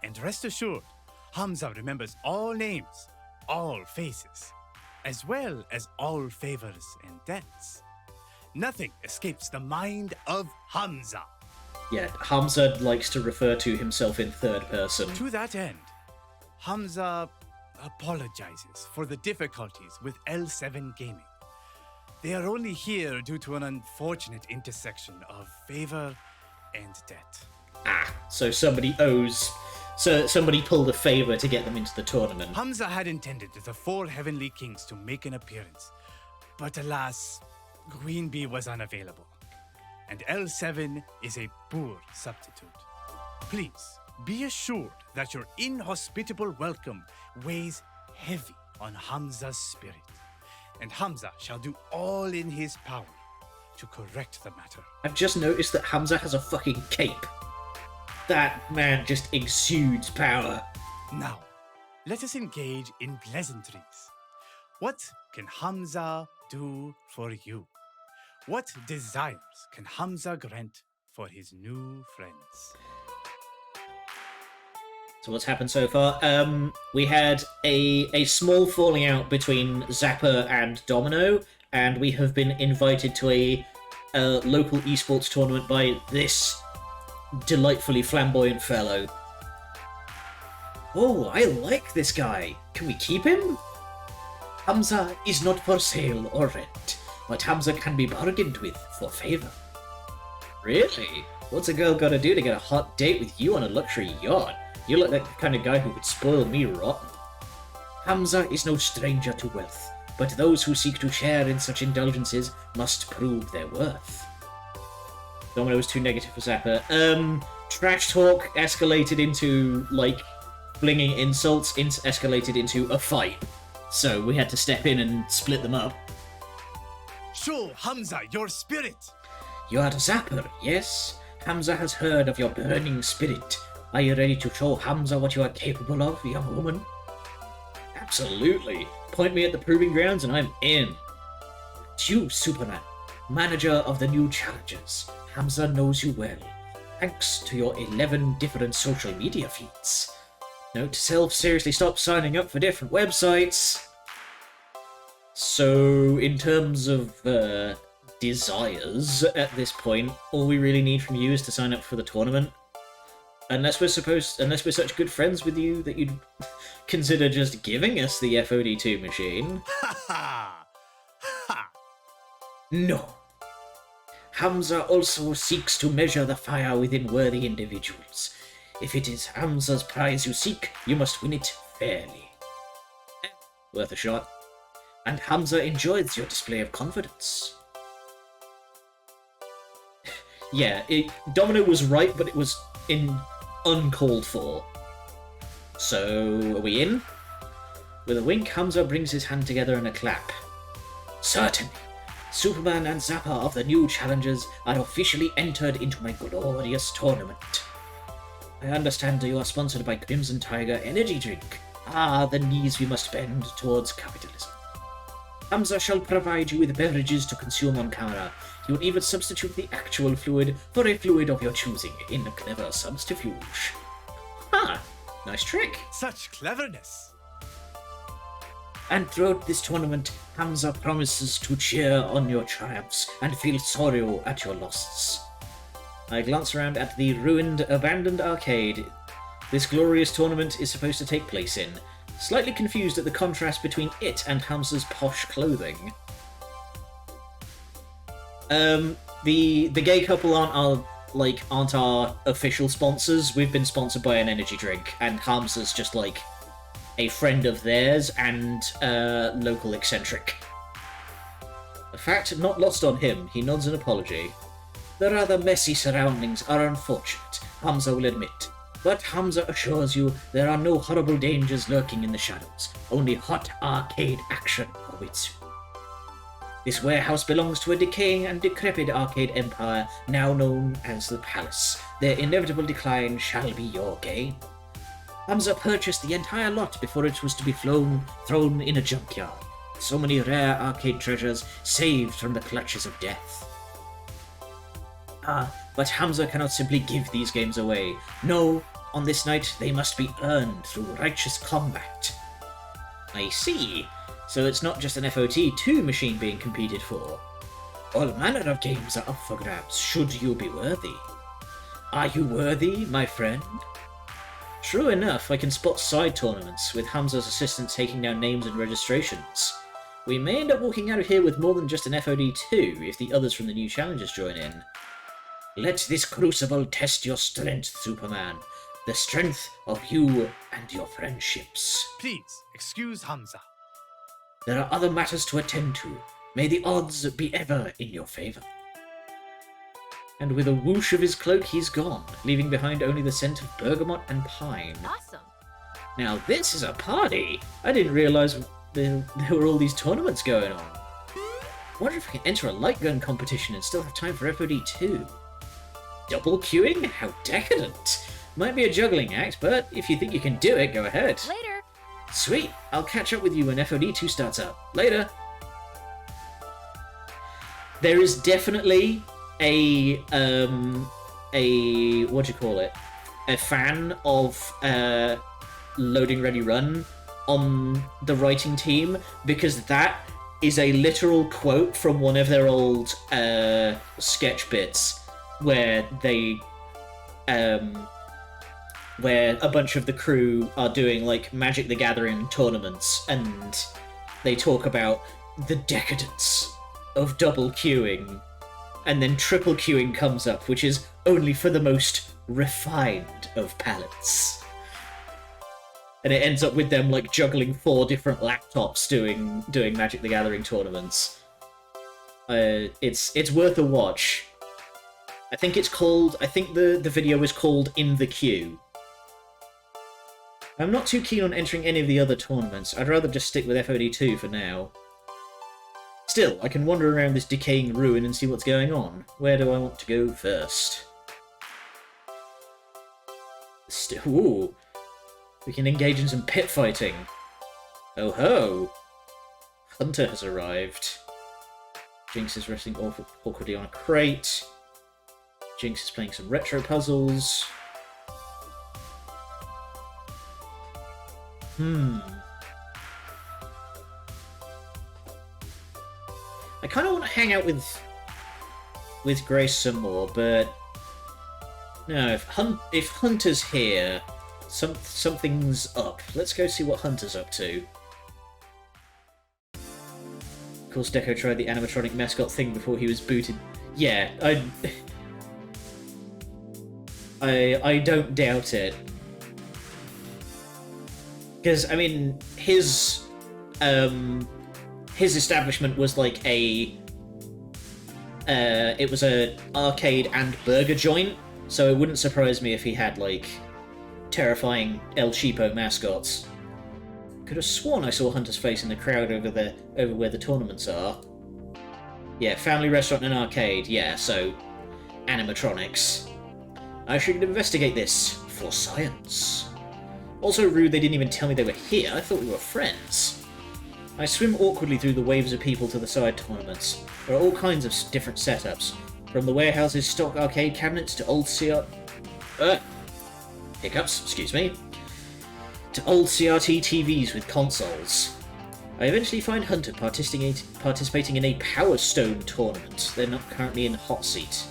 And rest assured, Hamza remembers all names, all faces, as well as all favors and debts. Nothing escapes the mind of Hamza. Yeah, Hamza likes to refer to himself in third person. To that end, Hamza apologizes for the difficulties with L7 Gaming. They are only here due to an unfortunate intersection of favor and debt. Ah, so somebody owes... So somebody pulled a favor to get them into the tournament. Hamza had intended the 4 Heavenly Kings to make an appearance, but alas, Queen Bee was unavailable, and L7 is a poor substitute. Please, be assured that your inhospitable welcome weighs heavy on Hamza's spirit, and Hamza shall do all in his power to correct the matter. I've just noticed that Hamza has a fucking cape. That man just exudes power. Now, let us engage in pleasantries. What can Hamza do for you? What desires can Hamza grant for his new friends? So what's happened so far? We had a small falling out between Zappa and Domino, and we have been invited to a local esports tournament by this delightfully flamboyant fellow. Oh, I like this guy. Can we keep him? Hamza is not for sale or rent, but Hamza can be bargained with for favor. Really? What's a girl gotta do to get a hot date with you on a luxury yacht? You look like the kind of guy who would spoil me rotten. Hamza is no stranger to wealth, but those who seek to share in such indulgences must prove their worth. Domino was too negative for Zappa. Trash talk escalated into, like, flinging insults, escalated into a fight. So we had to step in and split them up. Show Hamza your spirit! You are a Zapper, yes? Hamza has heard of your burning spirit. Are you ready to show Hamza what you are capable of, young woman? Absolutely. Point me at the proving grounds and I'm in. It's you, Superman, manager of the new challenges. Hamza knows you well, thanks to your 11 different social media feeds. Note to self, seriously stop signing up for different websites. So, in terms of desires at this point, all we really need from you is to sign up for the tournament. Unless we're such good friends with you that you'd consider just giving us the FOD2 machine. Ha ha! Ha! No. Hamza also seeks to measure the fire within worthy individuals. If it is Hamza's prize you seek, you must win it fairly. Worth a shot. And Hamza enjoys your display of confidence. Yeah, Domino was right, but it was uncalled for. So, are we in? With a wink, Hamza brings his hand together in a clap. Certainly. Superman and Zappa of the new challengers are officially entered into my glorious tournament. I understand you are sponsored by Crimson Tiger Energy Drink. Ah, the knees we must bend towards capitalism. Hamza shall provide you with beverages to consume on camera. He will even substitute the actual fluid for a fluid of your choosing in a clever subterfuge. Ah, nice trick. Such cleverness. And throughout this tournament, Hamza promises to cheer on your triumphs and feel sorrow at your losses. I glance around at the ruined, abandoned arcade this glorious tournament is supposed to take place in, slightly confused at the contrast between it and Hamza's posh clothing. The gay couple aren't our official sponsors. We've been sponsored by an energy drink, and Hamza's just like a friend of theirs and local eccentric. A fact not lost on him, he nods an apology. The rather messy surroundings are unfortunate, Hamza will admit. But Hamza assures you there are no horrible dangers lurking in the shadows. Only hot arcade action awaits you. This warehouse belongs to a decaying and decrepit arcade empire now known as the Palace. Their inevitable decline shall be your gain. Hamza purchased the entire lot before it was to be thrown in a junkyard. So many rare arcade treasures saved from the clutches of death. But Hamza cannot simply give these games away. No, on this night they must be earned through righteous combat. I see. So it's not just an FOD2 machine being competed for. All manner of games are up for grabs, should you be worthy. Are you worthy, my friend? True enough, I can spot side tournaments, with Hamza's assistant taking down names and registrations. We may end up walking out of here with more than just an FOD2 if the others from the new challengers join in. Let this crucible test your strength, Superman. The strength of you and your friendships. Please, excuse Hamza. There are other matters to attend to. May the odds be ever in your favor. And with a whoosh of his cloak, he's gone, leaving behind only the scent of bergamot and pine. Awesome. Now this is a party! I didn't realise there were all these tournaments going on. I wonder if I can enter a light gun competition and still have time for FOD2. Double queuing? How decadent! Might be a juggling act, but if you think you can do it, go ahead. Later. Sweet! I'll catch up with you when FOD2 starts up. Later! There is definitely a fan of Loading Ready Run on the writing team, because that is a literal quote from one of their old sketch bits where they where a bunch of the crew are doing like Magic the Gathering tournaments, and they talk about the decadence of double queuing, and then triple queuing comes up, which is only for the most refined of palates. And it ends up with them like juggling 4 different laptops doing Magic the Gathering tournaments. It's worth a watch. I think the video is called In the Queue. I'm not too keen on entering any of the other tournaments. I'd rather just stick with FOD2 for now. Still, I can wander around this decaying ruin and see what's going on. Where do I want to go first? Ooh, we can engage in some pit fighting. Oh ho! Hunter has arrived. Jinx is resting awkwardly on a crate. Jinx is playing some retro puzzles. I kind of want to hang out with Grace some more, but no. If Hunter's here, something's up. Let's go see what Hunter's up to. Of course, Deco tried the animatronic mascot thing before he was booted. Yeah, I don't doubt it. Because, I mean, his establishment was like it was a arcade and burger joint, so it wouldn't surprise me if he had, like, terrifying El Cheapo mascots. Could have sworn I saw Hunter's face in the crowd over where the tournaments are. Yeah, family restaurant and arcade, yeah, so animatronics. I should investigate this for science. Also rude they didn't even tell me they were here. I thought we were friends. I swim awkwardly through the waves of people to the side tournaments. There are all kinds of different setups, from the warehouse's stock arcade cabinets to old hiccups, excuse me, to old CRT TVs with consoles. I eventually find Hunter participating in a Power Stone tournament. They're not currently in Hot Seat.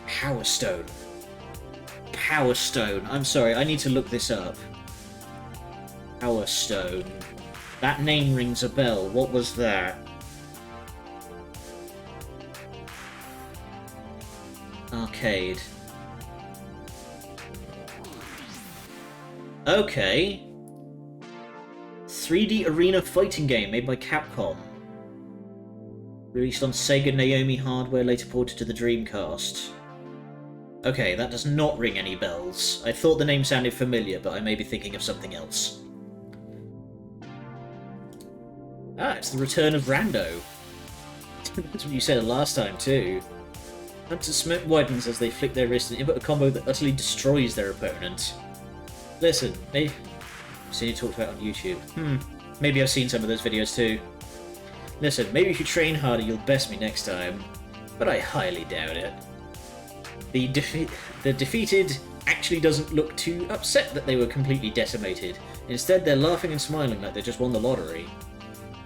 Power Stone. Power Stone. I'm sorry, I need to look this up. Power Stone. That name rings a bell. What was that? Arcade. Okay. 3D arena fighting game made by Capcom. Released on Sega Naomi hardware, later ported to the Dreamcast. Okay, that does not ring any bells. I thought the name sounded familiar, but I may be thinking of something else. Ah, it's the return of Rando. That's what you said last time, too. Hunter's smoke widens as they flick their wrist and input a combo that utterly destroys their opponent. Listen, maybe... I've seen you talked about on YouTube. Maybe I've seen some of those videos, too. Listen, maybe if you train harder, you'll best me next time. But I highly doubt it. The defeated actually doesn't look too upset that they were completely decimated. Instead, they're laughing and smiling like they just won the lottery.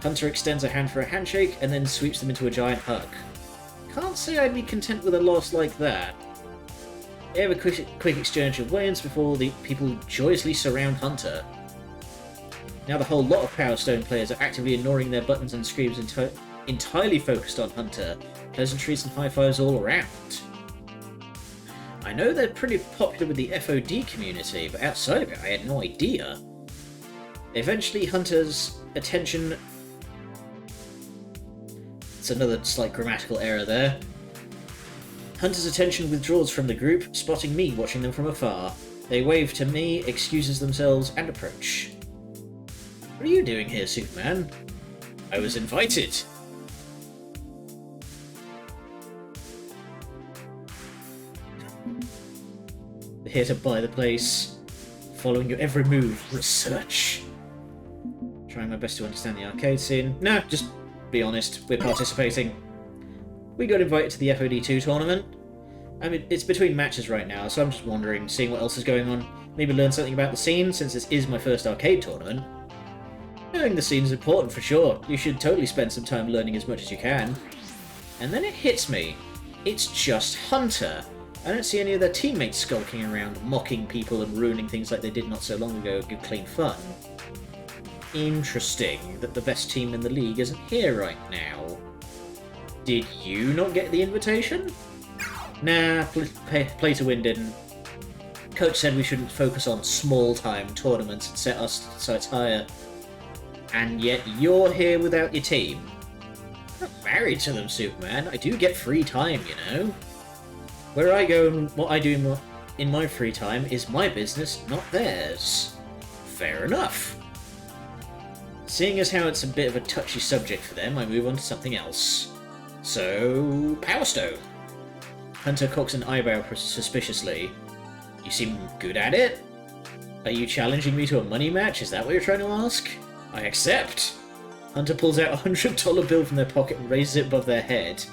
Hunter extends a hand for a handshake and then sweeps them into a giant hug. Can't say I'd be content with a loss like that. They have a quick exchange of weigh-ins before the people joyously surround Hunter. Now the whole lot of Power Stone players are actively ignoring their buttons and screams entirely focused on Hunter. Pleasantries and high-fives all around. I know they're pretty popular with the FOD community, but outside of it I had no idea. Eventually Hunter's attention... It's another slight grammatical error there. Hunter's attention withdraws from the group, spotting me watching them from afar. They wave to me, excuses themselves, and approach. What are you doing here, Superman? I was invited. Here to buy the place, following your every move, research. Trying my best to understand the arcade scene. No, just be honest, we're participating. We got invited to the FOD2 tournament. I mean, it's between matches right now, so I'm just wondering, seeing what else is going on. Maybe learn something about the scene, since this is my first arcade tournament. Knowing the scene is important for sure. You should totally spend some time learning as much as you can. And then it hits me. It's just Hunter. I don't see any of their teammates skulking around, mocking people and ruining things like they did not so long ago. Good clean fun. Interesting that the best team in the league isn't here right now. Did you not get the invitation? Nah, play to win didn't. Coach said we shouldn't focus on small-time tournaments and set our sights higher. And yet you're here without your team. I'm not married to them, Superman. I do get free time, you know. Where I go and what I do in my free time is my business, not theirs. Fair enough. Seeing as how it's a bit of a touchy subject for them, I move on to something else. So, Power Stone. Hunter cocks an eyebrow suspiciously. You seem good at it? Are you challenging me to a money match? Is that what you're trying to ask? I accept. Hunter pulls out a $100 bill from their pocket and raises it above their head.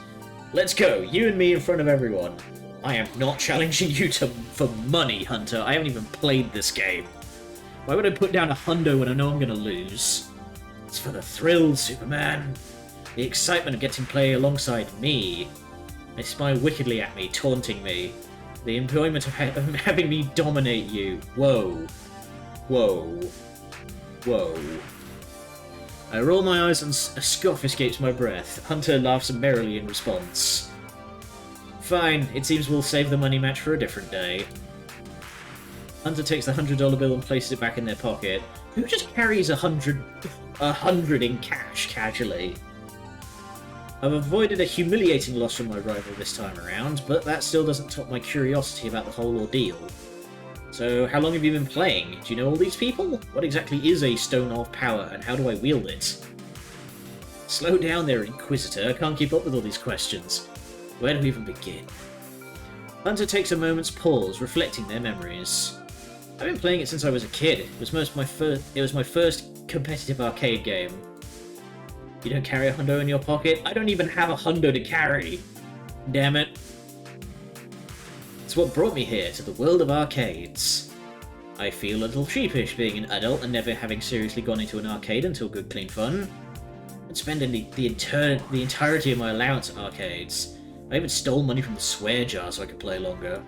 Let's go, you and me in front of everyone. I am not challenging you for money, Hunter. I haven't even played this game. Why would I put down a hundo when I know I'm going to lose? It's for the thrill, Superman. The excitement of getting to play alongside me. They smile wickedly at me, taunting me. The enjoyment of having me dominate you. Whoa. Whoa. Whoa. I roll my eyes and a scoff escapes my breath. Hunter laughs merrily in response. Fine, it seems we'll save the money match for a different day. Hunter takes the $100 bill and places it back in their pocket. Who just carries a hundred in cash casually? I've avoided a humiliating loss from my rival this time around, but that still doesn't top my curiosity about the whole ordeal. So, how long have you been playing? Do you know all these people? What exactly is a Stone of Power, and how do I wield it? Slow down there, Inquisitor. I can't keep up with all these questions. Where do we even begin? Hunter takes a moment's pause, reflecting their memories. I've been playing it since I was a kid. It was my first competitive arcade game. You don't carry a hundo in your pocket? I don't even have a hundo to carry. Damn it. It's what brought me here, to the world of arcades. I feel a little sheepish being an adult and never having seriously gone into an arcade until Good Clean Fun. I'd spending the entirety of my allowance at arcades. I even stole money from the swear jar so I could play longer.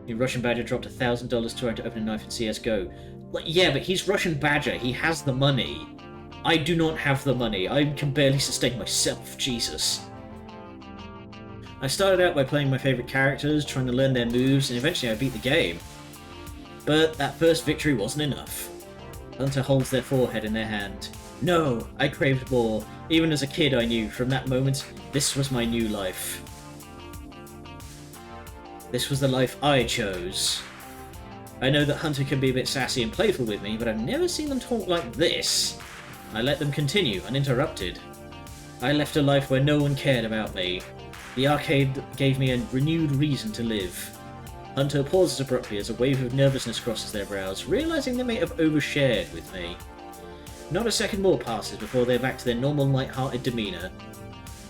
The Russian Badger dropped $1,000 trying to open a knife in CSGO. Like, yeah, but he's Russian Badger. He has the money. I do not have the money. I can barely sustain myself. Jesus. I started out by playing my favourite characters, trying to learn their moves, and eventually I beat the game. But that first victory wasn't enough. Hunter holds their forehead in their hand. No, I craved more. Even as a kid I knew, from that moment, this was my new life. This was the life I chose. I know that Hunter can be a bit sassy and playful with me, but I've never seen them talk like this. I let them continue, uninterrupted. I left a life where no one cared about me. The arcade gave me a renewed reason to live. Hunter pauses abruptly as a wave of nervousness crosses their brows, realising they may have overshared with me. Not a second more passes before they're back to their normal light-hearted demeanour.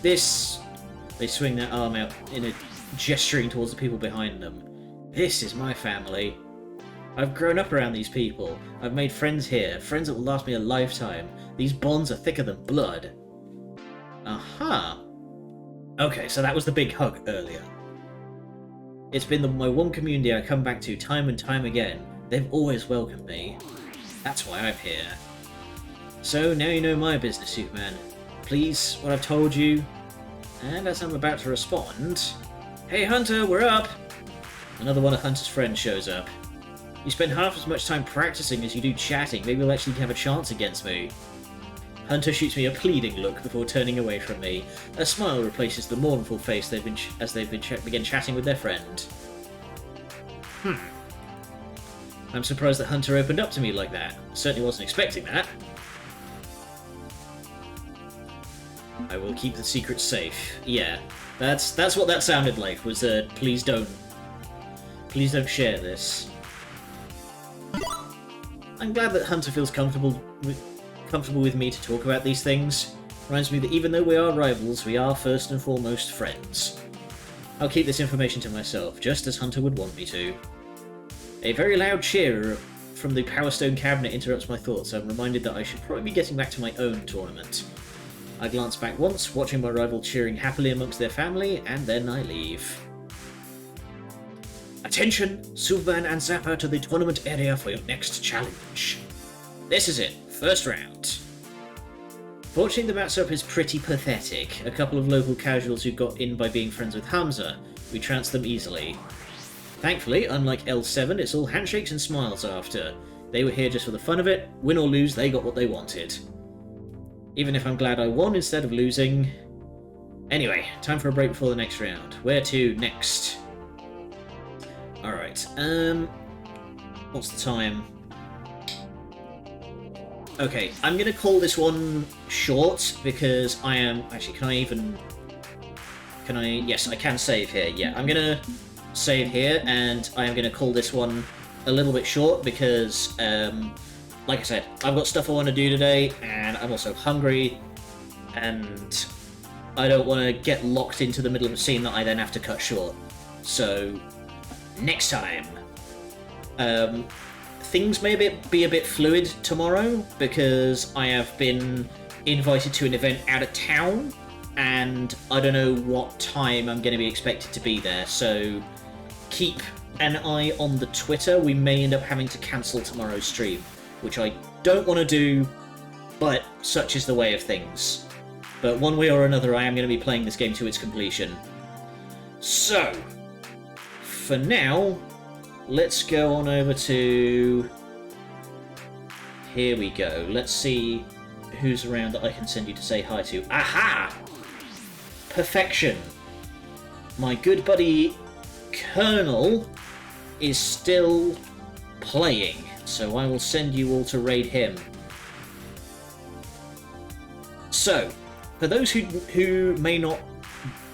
This... They swing their arm out in a gesturing towards the people behind them. This is my family. I've grown up around these people. I've made friends here, friends that will last me a lifetime. These bonds are thicker than blood. Aha. Okay, so that was the big hug earlier. It's been my one community I come back to time and time again. They've always welcomed me. That's why I'm here. So, now you know my business, Superman. Please, what I've told you. And as I'm about to respond... Hey Hunter, we're up! Another one of Hunter's friends shows up. You spend half as much time practicing as you do chatting. Maybe you'll actually have a chance against me. Hunter shoots me a pleading look before turning away from me. A smile replaces the mournful face begin chatting with their friend. I'm surprised that Hunter opened up to me like that. Certainly wasn't expecting that. I will keep the secret safe. Yeah, that's what that sounded like. Was please don't share this. I'm glad that Hunter feels comfortable with me to talk about these things. Reminds me that even though we are rivals, we are first and foremost friends. I'll keep this information to myself, just as Hunter would want me to. A very loud cheer from the Power Stone cabinet interrupts my thoughts. I'm reminded that I should probably be getting back to my own tournament. I glance back once, watching my rival cheering happily amongst their family, and then I leave. Attention, Superman and Zapper, to the tournament area for your next challenge. This is it, first round. Fortunately, the matchup is pretty pathetic. A couple of local casuals who got in by being friends with Hamza. We trounced them easily. Thankfully, unlike L7, it's all handshakes and smiles after. They were here just for the fun of it. Win or lose, they got what they wanted. Even if I'm glad I won instead of losing. Anyway, time for a break before the next round. Where to next? Alright, what's the time? Okay, I'm gonna call this one short because I am... Actually, Yes, I can save here. Yeah, I'm gonna save here and I am gonna call this one a little bit short because, like I said, I've got stuff I want to do today, and I'm also hungry, and I don't want to get locked into the middle of a scene that I then have to cut short. So, next time. Things may be a bit fluid tomorrow because I have been invited to an event out of town, and I don't know what time I'm going to be expected to be there, so keep an eye on the Twitter. We may end up having to cancel tomorrow's stream, which I don't want to do, but such is the way of things. But one way or another, I am going to be playing this game to its completion. So, for now, let's go on over to... Here we go. Let's see who's around that I can send you to say hi to. Aha! Perfection. My good buddy Colonel is still playing, so I will send you all to raid him. So, for those who may not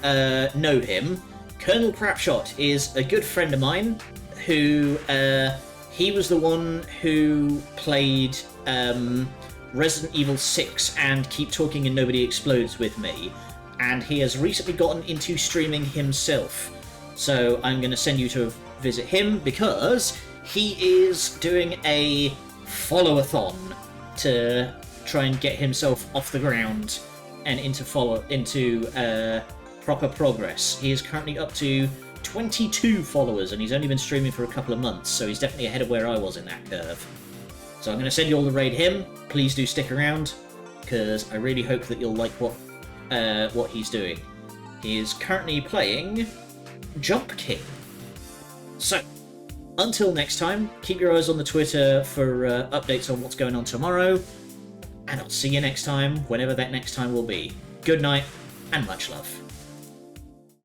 know him, Colonel Crapshot is a good friend of mine who, he was the one who played Resident Evil 6 and Keep Talking and Nobody Explodes with me, and he has recently gotten into streaming himself. So I'm going to send you to visit him because he is doing a follow-a-thon to try and get himself off the ground and into proper progress. He is currently up to 22 followers, and he's only been streaming for a couple of months, so he's definitely ahead of where I was in that curve. So I'm going to send you all to raid him. Please do stick around, because I really hope that you'll like what he's doing. He is currently playing Jump King. So, until next time, keep your eyes on the Twitter for updates on what's going on tomorrow, and I'll see you next time, whenever that next time will be. Good night, and much love.